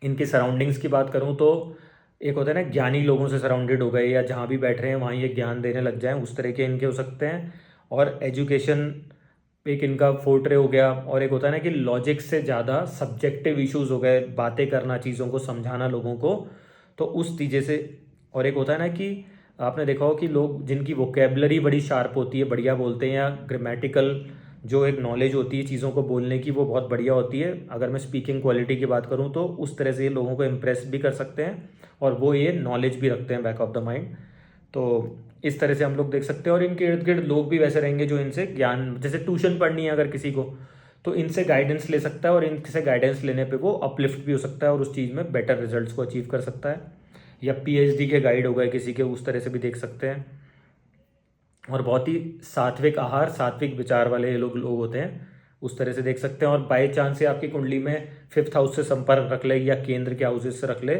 इनकी सराउंडिंग्स की बात करूं, तो एक होता है ना, ज्ञानी लोगों से सराउंडेड हो गए, या जहाँ भी बैठ रहे हैं वहाँ ये ज्ञान देने लग जाएं, उस तरह के इनके हो सकते हैं। और एजुकेशन एक इनका फोर्ट्रे हो गया, और एक होता है ना कि लॉजिक से ज़्यादा सब्जेक्टिव इश्यूज हो गए, बातें करना, चीज़ों को समझाना लोगों को, तो उस चीज़े से। और एक होता है ना कि आपने देखा हो कि लोग जिनकी वोकेबलरी बड़ी शार्प होती है, बढ़िया बोलते हैं, या ग्रामेटिकल जो एक नॉलेज होती है चीज़ों को बोलने की वो बहुत बढ़िया होती है। अगर मैं स्पीकिंग क्वालिटी की बात करूँ तो उस तरह से ये लोगों को इम्प्रेस भी कर सकते हैं, और वो ये नॉलेज भी रखते हैं बैक ऑफ द माइंड। तो इस तरह से हम लोग देख सकते हैं। और इनके इर्द गिर्द लोग भी वैसे रहेंगे जो इनसे ज्ञान, जैसे ट्यूशन पढ़नी है अगर किसी को, तो इनसे गाइडेंस ले सकता है, और इनसे गाइडेंस लेने पे वो अपलिफ्ट भी हो सकता है और उस चीज़ में बेटर रिजल्ट्स को अचीव कर सकता है। या पीएचडी के गाइड हो गए किसी के, उस तरह से भी देख सकते हैं। और बहुत ही सात्विक आहार, सात्विक विचार वाले ये लोग होते हैं, उस तरह से देख सकते हैं। और बाई चांस से आपकी कुंडली में 5th हाउस से संपर्क रख ले या केंद्र के हाउसेस से रख ले,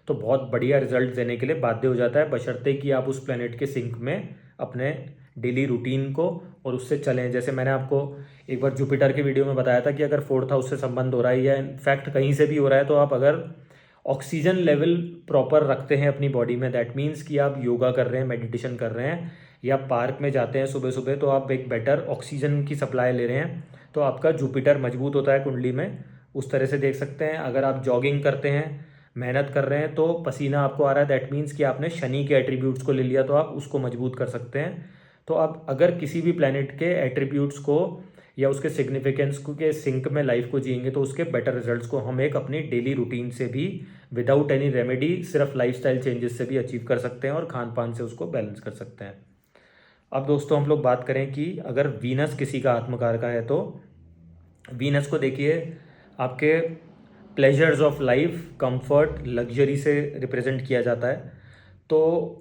तो बहुत बढ़िया रिजल्ट देने के लिए बाध्य हो जाता है, बशर्ते कि आप उस प्लेनेट के सिंक में अपने डेली रूटीन को और उससे चलें। जैसे मैंने आपको एक बार जुपिटर के वीडियो में बताया था कि अगर 4th हाउस से संबंध हो रहा है या इनफैक्ट कहीं से भी हो रहा है, तो आप अगर ऑक्सीजन लेवल प्रॉपर रखते हैं अपनी बॉडी में, दैट मीन्स कि आप योगा कर रहे हैं, मेडिटेशन कर रहे हैं, या पार्क में जाते हैं सुबह सुबह, तो आप एक बेटर ऑक्सीजन की सप्लाई ले रहे हैं, तो आपका जुपिटर मजबूत होता है कुंडली में। उस तरह से देख सकते हैं। अगर आप जॉगिंग करते हैं, मेहनत कर रहे हैं, तो पसीना आपको आ रहा है, दैट मीन्स कि आपने शनि के एट्रीब्यूट्स को ले लिया, तो आप उसको मजबूत कर सकते हैं। तो आप अगर किसी भी प्लैनेट के एट्रीब्यूट्स को या उसके सिग्निफिकेंस को के सिंक में लाइफ को जिएंगे, तो उसके बेटर रिजल्ट्स को हम एक अपनी डेली रूटीन से भी विदाउट एनी रेमेडी, सिर्फ लाइफस्टाइल चेंजेस से भी अचीव कर सकते हैं, और खान पान से उसको बैलेंस कर सकते हैं। अब दोस्तों हम लोग बात करें कि अगर वीनस किसी का आत्मकार का है, तो वीनस को देखिए आपके pleasures of life, comfort, luxury से रिप्रेजेंट किया जाता है। तो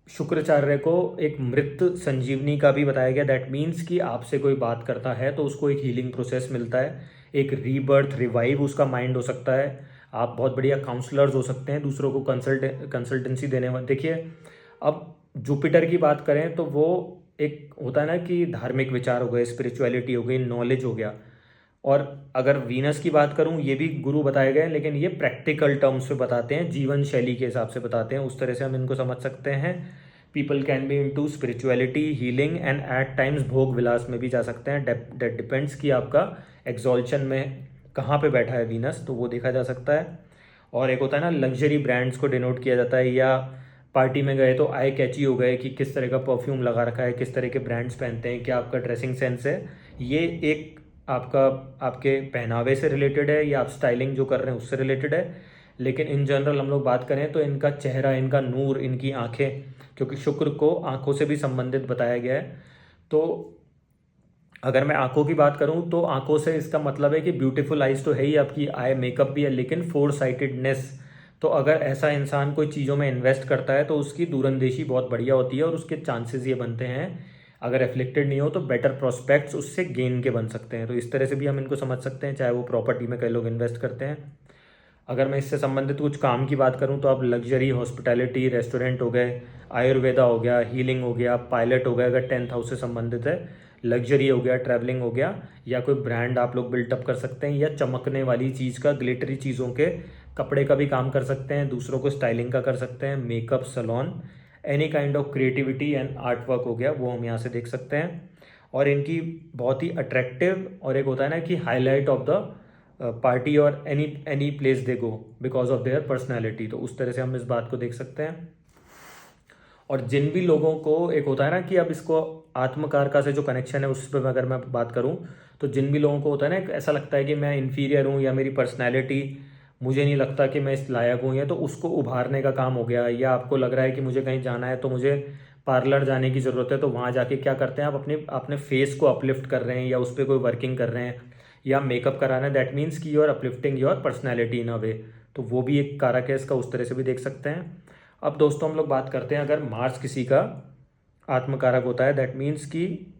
शुक्राचार्य को एक मृत संजीवनी का भी बताया गया, दैट मीन्स कि आपसे कोई बात करता है तो उसको एक हीलिंग प्रोसेस मिलता है, एक रीबर्थ, रिवाइव उसका माइंड हो सकता है। आप बहुत बढ़िया काउंसलर्स हो सकते हैं, दूसरों को कंसल्टेंसी देने वाले। देखिए अब जुपिटर की बात करें तो वो एक होता है ना कि धार्मिक विचार हो गए, स्पिरिचुअलिटी हो गई, नॉलेज हो गया। और अगर वीनस की बात करूं, ये भी गुरु बताए गए, लेकिन ये प्रैक्टिकल टर्म्स पे बताते हैं, जीवन शैली के हिसाब से बताते हैं, उस तरह से हम इनको समझ सकते हैं। People can be into spirituality, healing and at times भोग विलास में भी जा सकते हैं। दैट डिपेंड्स कि आपका एक्सॉल्शन में कहाँ पे बैठा है वीनस, तो वो देखा जा सकता है। और एक होता है ना, लग्जरी ब्रांड्स को डिनोट किया जाता है, या पार्टी में गए तो आई कैची हो गए कि किस तरह का परफ्यूम लगा रखा है, किस तरह के ब्रांड्स पहनते हैं, क्या आपका ड्रेसिंग सेंस है। ये एक आपका आपके पहनावे से रिलेटेड है, या आप स्टाइलिंग जो कर रहे हैं उससे रिलेटेड है। लेकिन इन जनरल हम लोग बात करें तो इनका चेहरा, इनका नूर, इनकी आंखें, क्योंकि शुक्र को आंखों से भी संबंधित बताया गया है। तो अगर मैं आंखों की बात करूं तो आंखों से इसका मतलब है कि ब्यूटीफुल आइज तो है ही, आपकी आई मेकअप भी है, लेकिन फोर साइटेडनेस। तो अगर ऐसा इंसान कोई चीज़ों में इन्वेस्ट करता है तो उसकी दूरंदेशी बहुत बढ़िया होती है, और उसके चांसेस ये बनते हैं, अगर एफ्लिक्टेड नहीं हो तो बेटर प्रोस्पेक्ट्स उससे गेन के बन सकते हैं। तो इस तरह से भी हम इनको समझ सकते हैं, चाहे वो प्रॉपर्टी में कई लोग इन्वेस्ट करते हैं। अगर मैं इससे संबंधित कुछ काम की बात करूं तो आप लग्जरी, हॉस्पिटैलिटी, रेस्टोरेंट हो गए, आयुर्वेदा हो गया, हीलिंग हो गया, पायलट हो गया अगर 10th हाउस से संबंधित है, लग्जरी हो गया, ट्रैवलिंग हो गया, या कोई ब्रांड आप लोग बिल्टअप कर सकते हैं, या चमकने वाली चीज़ का, ग्लिटरी चीज़ों के कपड़े का भी काम कर सकते हैं, दूसरों को स्टाइलिंग का कर सकते हैं, makeup, salon, any kind of creativity and art work हो गया, वो हम यहाँ से देख सकते हैं। और इनकी बहुत ही अट्रैक्टिव, और एक होता है ना कि हाईलाइट ऑफ द पार्टी और any place they go because of their personality, तो उस तरह से हम इस बात को देख सकते हैं। और जिन भी लोगों को एक होता है ना कि अब इसको आत्मकारका से जो कनेक्शन है उस पर अगर मैं बात करूं, तो जिन भी लोगों को होता है ना, ऐसा लगता है कि मैं इन्फीरियर हूं, या मेरी पर्सनैलिटी, मुझे नहीं लगता कि मैं इस लायक हूँ, या तो उसको उभारने का काम हो गया। या आपको लग रहा है कि मुझे कहीं जाना है तो मुझे पार्लर जाने की ज़रूरत है, तो वहाँ जाके क्या करते हैं, आप अपने अपने फेस को अपलिफ्ट कर रहे हैं, या उस पर कोई वर्किंग कर रहे हैं, या मेकअप कराना है, दैट मीन्स कि you are uplifting your personality in a way. तो वो भी एक कारक है इसका, उस तरह से भी देख सकते हैं। अब दोस्तों हम लोग बात करते हैं, अगर मार्स किसी का आत्मकारक होता है, दैट मीन्स कि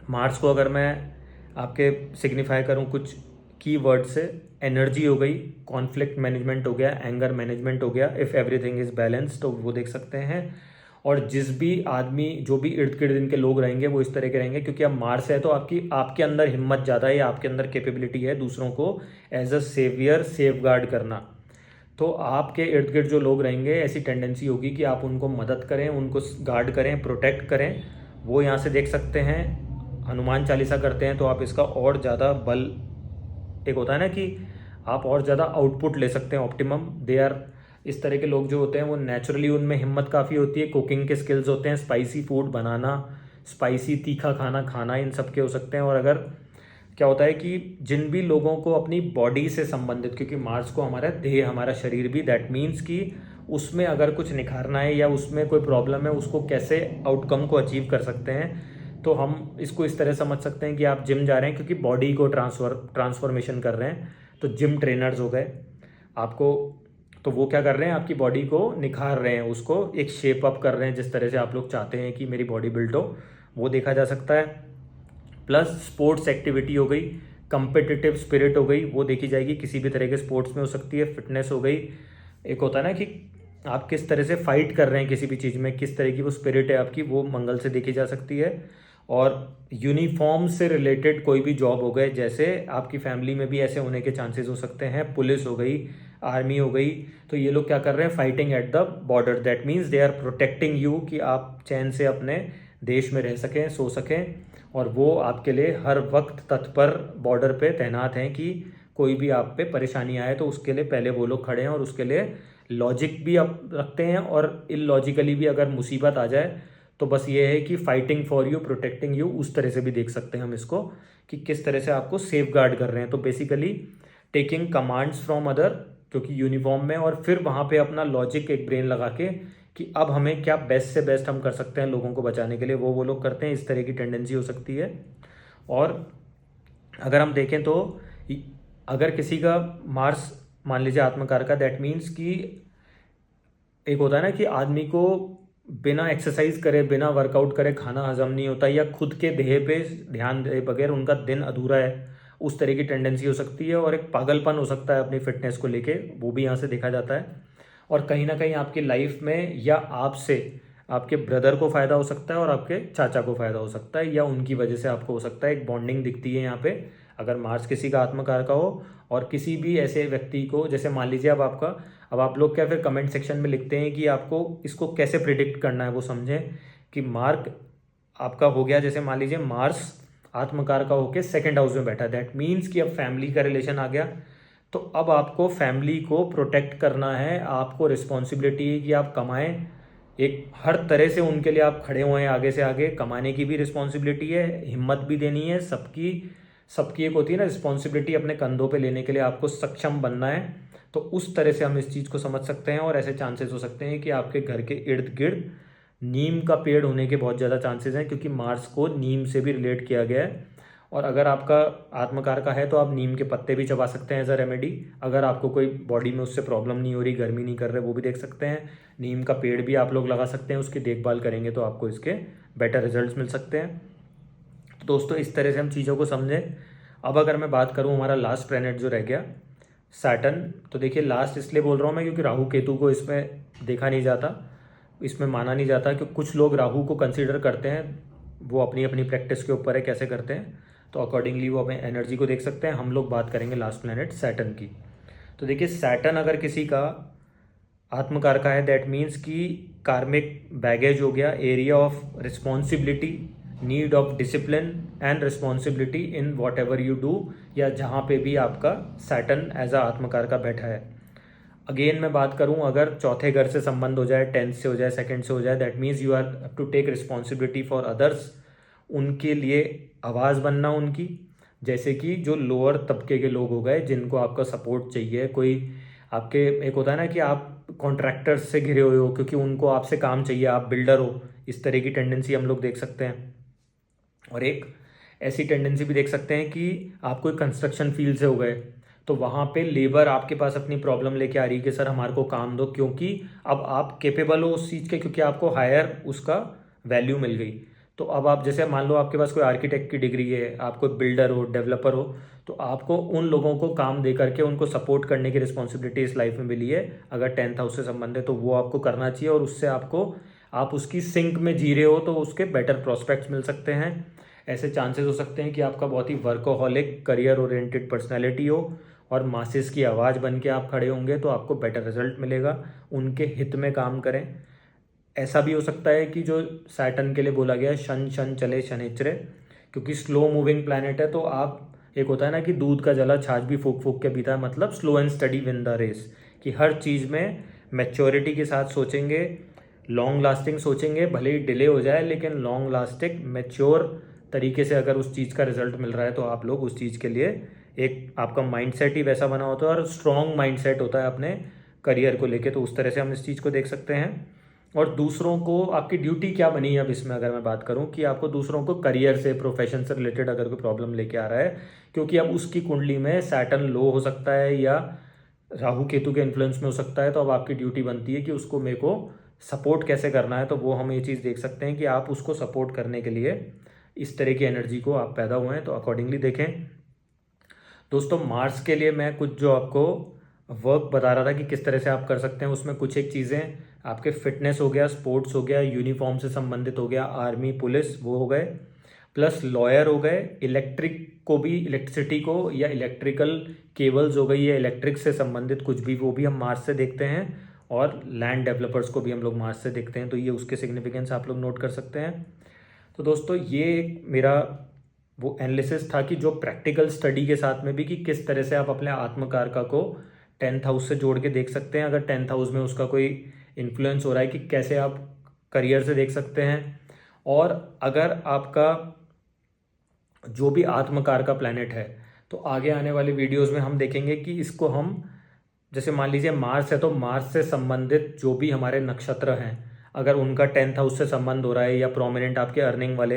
मार्स को अगर मैं आपके सिग्निफाई करूं कुछ की वर्ड से, एनर्जी हो गई, कॉन्फ्लिक्ट मैनेजमेंट हो गया, एंगर मैनेजमेंट हो गया, इफ़ एवरीथिंग इज बैलेंस, तो वो देख सकते हैं। और जिस भी आदमी, जो भी इर्द गिर्द इनके लोग रहेंगे वो इस तरह के रहेंगे, क्योंकि अब मार्स है तो आपके अंदर हिम्मत ज़्यादा है, आपके अंदर कैपेबिलिटी है दूसरों को as a saviour, safeguard करना। तो आपके इर्द गिर्द जो लोग रहेंगे, ऐसी टेंडेंसी होगी कि आप उनको मदद करें, उनको गार्ड करें, प्रोटेक्ट करें, वो यहाँ से देख सकते हैं। हनुमान चालीसा करते हैं तो आप इसका और ज़्यादा बल, एक होता है ना कि आप और ज़्यादा आउटपुट ले सकते हैं, ऑप्टिमम। दे आर, इस तरह के लोग जो होते हैं वो नेचुरली उनमें हिम्मत काफ़ी होती है, कुकिंग के स्किल्स होते हैं, स्पाइसी फूड बनाना, स्पाइसी तीखा खाना खाना, इन सब के हो सकते हैं। और अगर क्या होता है कि जिन भी लोगों को अपनी बॉडी से संबंधित, क्योंकि मार्स को हमारा देह, हमारा शरीर भी, दैट मीन्स कि उसमें अगर कुछ निखारना है या उसमें कोई प्रॉब्लम है, उसको कैसे आउटकम को अचीव कर सकते हैं, तो हम इसको इस तरह समझ सकते हैं कि आप जिम जा रहे हैं क्योंकि बॉडी को ट्रांसफॉर्मेशन कर रहे हैं, तो जिम ट्रेनर्स हो गए आपको, तो वो क्या कर रहे हैं, आपकी बॉडी को निखार रहे हैं, उसको एक शेप अप कर रहे हैं जिस तरह से आप लोग चाहते हैं कि मेरी बॉडी बिल्ड हो, वो देखा जा सकता है। प्लस स्पोर्ट्स एक्टिविटी हो गई, कंपिटिटिव स्पिरिट हो गई, वो देखी जाएगी, किसी भी तरह के स्पोर्ट्स में हो सकती है। फिटनेस हो गई, एक होता है ना कि आप किस तरह से फाइट कर रहे हैं किसी भी चीज़ में, किस तरह की वो स्पिरिट है आपकी, वो मंगल से देखी जा सकती है। और यूनिफॉर्म से रिलेटेड कोई भी जॉब हो गए, जैसे आपकी फैमिली में भी ऐसे होने के चांसेस हो सकते हैं, पुलिस हो गई, आर्मी हो गई, तो ये लोग क्या कर रहे हैं, fighting at the border, that means they are protecting you, कि आप चैन से अपने देश में रह सकें, सो सकें, और वो आपके लिए हर वक्त तत्पर बॉर्डर पे तैनात हैं कि कोई भी आप पे परेशानी आए तो उसके लिए पहले वो लोग खड़े हैं, और उसके लिए लॉजिक भी आप रखते हैं, और इलॉजिकली भी अगर मुसीबत आ जाए तो बस ये है कि fighting for you, protecting you, उस तरह से भी देख सकते हैं हम इसको, कि किस तरह से आपको सेफ गार्ड कर रहे हैं। तो basically taking commands from other, क्योंकि यूनिफॉर्म में, और फिर वहाँ पे अपना लॉजिक, एक ब्रेन लगा के कि अब हमें क्या बेस्ट से बेस्ट हम कर सकते हैं लोगों को बचाने के लिए, वो लोग करते हैं। इस तरह की टेंडेंसी हो सकती है। और अगर हम देखें तो अगर किसी का मार्स मान लीजिए आत्मकार का, दैट मीन्स कि एक होता है ना कि आदमी को बिना एक्सरसाइज करे, बिना वर्कआउट करे खाना हजम नहीं होता, या खुद के देह पे ध्यान दे बगैर उनका दिन अधूरा है, उस तरह की टेंडेंसी हो सकती है। और एक पागलपन हो सकता है अपनी फिटनेस को लेके, वो भी यहाँ से देखा जाता है। और कहीं ना कहीं आपकी लाइफ में या आपसे आपके ब्रदर को फ़ायदा हो सकता है और आपके चाचा को फ़ायदा हो सकता है, या उनकी वजह से आपको हो सकता है, एक बॉन्डिंग दिखती है यहाँ पे। अगर मार्स किसी का आत्मकार का हो और किसी भी ऐसे व्यक्ति को, जैसे मान लीजिए अब आप लोग क्या फिर कमेंट सेक्शन में लिखते हैं कि आपको इसको कैसे प्रिडिक्ट करना है, वो समझें कि मार्क आपका हो गया, जैसे मान लीजिए मार्स आत्मकार का होके सेकंड हाउस में बैठा, दैट मीन्स कि अब फैमिली का रिलेशन आ गया, तो अब आपको फैमिली को प्रोटेक्ट करना है, आपको रिस्पॉन्सिबिलिटी है कि आप कमाएं, एक हर तरह से उनके लिए आप खड़े हुए हैं, आगे से आगे कमाने की भी रिस्पॉन्सिबिलिटी है, हिम्मत भी देनी है, सबकी सबकी एक होती है ना रिस्पॉन्सिबिलिटी, अपने कंधों पे लेने के लिए आपको सक्षम बनना है। तो उस तरह से हम इस चीज़ को समझ सकते हैं। और ऐसे चांसेस हो सकते हैं कि आपके घर के इर्द गिर्द नीम का पेड़ होने के बहुत ज़्यादा चांसेस हैं, क्योंकि मार्स को नीम से भी रिलेट किया गया है। और अगर आपका आत्मकार का है तो आप नीम के पत्ते भी चबा सकते हैं एज अ रेमेडी। अगर आपको कोई बॉडी में उससे प्रॉब्लम नहीं हो रही, गर्मी नहीं कर रहे, वो भी देख सकते हैं। नीम का पेड़ भी आप लोग लगा सकते हैं, उसकी देखभाल करेंगे तो आपको इसके बेटर रिजल्ट्स मिल सकते हैं। तो दोस्तों इस तरह से हम चीज़ों को समझें। अब अगर मैं बात करूं हमारा लास्ट प्लैनेट जो रह गया सैटर्न, तो देखिए लास्ट इसलिए बोल रहा हूं मैं क्योंकि राहु केतु को इसमें देखा नहीं जाता, इसमें माना नहीं जाता, कि कुछ लोग राहु को कंसीडर करते हैं, वो अपनी अपनी प्रैक्टिस के ऊपर है कैसे करते हैं, तो अकॉर्डिंगली वो अपने एनर्जी को देख सकते हैं। हम लोग बात करेंगे लास्ट प्लैनेट सैटर्न की। तो देखिए सैटर्न अगर किसी का आत्मकार का है, दैट मीन्स कि कार्मिक बैगेज हो गया, area of responsibility, need of discipline and responsibility in what ever you do, या जहाँ पे भी आपका सैटर्न एज अ आत्मकार का बैठा है। अगेन मैं बात करूं, अगर चौथे घर से संबंध हो जाए, 10th से हो जाए, सेकंड से हो जाए, that means you are to take responsibility for others, उनके लिए आवाज़ बनना उनकी, जैसे कि जो लोअर तबके के लोग हो गए जिनको आपका सपोर्ट चाहिए, कोई आपके एक होता है ना कि आप कॉन्ट्रैक्टर्स से घिरे हुए हो क्योंकि उनको आपसे काम चाहिए, आप बिल्डर हो, इस तरह की टेंडेंसी हम लोग देख सकते हैं। और एक ऐसी टेंडेंसी भी देख सकते हैं कि आप कोई कंस्ट्रक्शन फील्ड से हो गए, तो वहाँ पे लेबर आपके पास अपनी प्रॉब्लम लेके आ रही है कि सर हमारे को काम दो, क्योंकि अब आप केपेबल हो उस चीज़ के, क्योंकि आपको हायर उसका वैल्यू मिल गई। तो अब आप जैसे मान लो आपके पास कोई आर्किटेक्ट की डिग्री है, आप कोई बिल्डर हो, डेवलपर हो, तो आपको उन लोगों को काम दे करके उनको सपोर्ट करने की रिस्पॉन्सिबिलिटी इस लाइफ में मिली है। अगर 10th हाउस से संबंध है तो वो आपको करना चाहिए, और उससे आपको, आप उसकी सिंक में जी रहे हो तो उसके बेटर प्रोस्पेक्ट्स मिल सकते हैं। ऐसे चांसेस हो सकते हैं कि आपका बहुत ही वर्कोहॉलिक, करियर ओरिएंटेड पर्सनैलिटी हो और मासेस की आवाज़ बन के आप खड़े होंगे, तो आपको बेटर रिजल्ट मिलेगा। उनके हित में काम करें, ऐसा भी हो सकता है कि जो सैटर्न के लिए बोला गया है शन शन चले शनिचरे, क्योंकि स्लो मूविंग प्लैनेट है। तो आप, एक होता है ना कि दूध का जला छाछ भी फूक फूक के पीता है, मतलब slow and steady win the race, कि हर चीज़ में मैच्योरिटी के साथ सोचेंगे, लॉन्ग लास्टिंग सोचेंगे, भले ही डिले हो जाए लेकिन लॉन्ग लास्टिंग मैच्योर तरीके से अगर उस चीज़ का रिजल्ट मिल रहा है तो आप लोग उस चीज़ के लिए, एक आपका माइंडसेट ही वैसा बना होता है और स्ट्रॉन्ग माइंडसेट होता है अपने करियर को लेके। तो उस तरह से हम इस चीज़ को देख सकते हैं। और दूसरों को आपकी ड्यूटी क्या बनी है अब इसमें, अगर मैं बात करूं कि आपको दूसरों को करियर से, प्रोफेशन से रिलेटेड अगर कोई प्रॉब्लम लेके आ रहा है, क्योंकि अब उसकी कुंडली में सैटर्न लो हो सकता है या राहु केतु के इन्फ्लुएंस में हो सकता है, तो अब आपकी ड्यूटी बनती है कि उसको मेरे को सपोर्ट कैसे करना है। तो वो हम ये चीज़ देख सकते हैं कि आप उसको सपोर्ट करने के लिए इस तरह की एनर्जी को आप पैदा हुए हैं, तो अकॉर्डिंगली देखें। दोस्तों मार्स के लिए मैं कुछ जो आपको वर्क बता रहा था कि किस तरह से आप कर सकते हैं, उसमें कुछ एक चीज़ें आपके फिटनेस हो गया, स्पोर्ट्स हो गया, यूनिफॉर्म से संबंधित हो गया, आर्मी पुलिस वो हो गए, प्लस लॉयर हो गए, इलेक्ट्रिक को भी, इलेक्ट्रिसिटी को या इलेक्ट्रिकल केबल्स हो गई या इलेक्ट्रिक से संबंधित कुछ भी, वो भी हम मार्स से देखते हैं। और लैंड डेवलपर्स को भी हम लोग मार्स से देखते हैं, तो ये उसके सिग्निफिकेंस आप लोग नोट कर सकते हैं। तो दोस्तों ये एक मेरा वो एनालिसिस था कि जो प्रैक्टिकल स्टडी के साथ में भी, कि किस तरह से आप अपने आत्मकारका को 10th हाउस से जोड़ के देख सकते हैं, अगर 10th हाउस में उसका कोई इन्फ्लुएंस हो रहा है, कि कैसे आप करियर से देख सकते हैं। और अगर आपका जो भी आत्मकार का प्लैनेट है, तो आगे आने वाले वीडियोस में हम देखेंगे कि इसको हम, जैसे मान लीजिए मार्स है, तो मार्स से संबंधित जो भी हमारे नक्षत्र हैं, अगर उनका 10th हाउस से संबंध हो रहा है या प्रोमिनेंट आपके अर्निंग वाले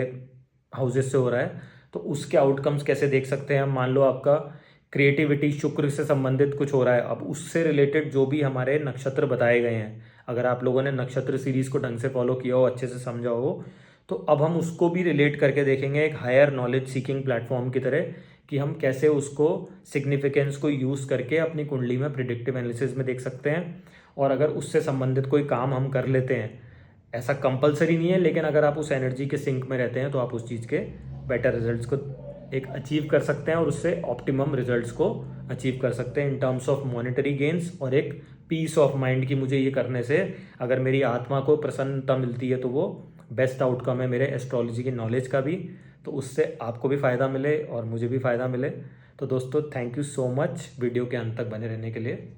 हाउसेस से हो रहा है, तो उसके आउटकम्स कैसे देख सकते हैं। मान लो आपका क्रिएटिविटी शुक्र से संबंधित कुछ हो रहा है, अब उससे रिलेटेड जो भी हमारे नक्षत्र बताए गए हैं, अगर आप लोगों ने नक्षत्र सीरीज को ढंग से फॉलो किया हो, अच्छे से समझा हो, तो अब हम उसको भी रिलेट करके देखेंगे एक हायर नॉलेज सीकिंग प्लेटफॉर्म की तरह, कि हम कैसे उसको सिग्निफिकेंस को यूज़ करके अपनी कुंडली में प्रिडिक्टिव एनालिसिस में देख सकते हैं। और अगर उससे संबंधित कोई काम हम कर लेते हैं, ऐसा कंपलसरी नहीं है, लेकिन अगर आप उस एनर्जी के सिंक में रहते हैं तो आप उस चीज़ के बेटर रिजल्ट्स को एक अचीव कर सकते हैं और उससे ऑप्टिमम रिजल्ट्स को अचीव कर सकते हैं in terms of monetary gains और एक पीस ऑफ माइंड की, मुझे ये करने से अगर मेरी आत्मा को प्रसन्नता मिलती है तो वो बेस्ट आउटकम है मेरे एस्ट्रोलॉजी की नॉलेज का भी। तो उससे आपको भी फ़ायदा मिले और मुझे भी फ़ायदा मिले। तो दोस्तों thank you so much video के अंत तक बने रहने के लिए।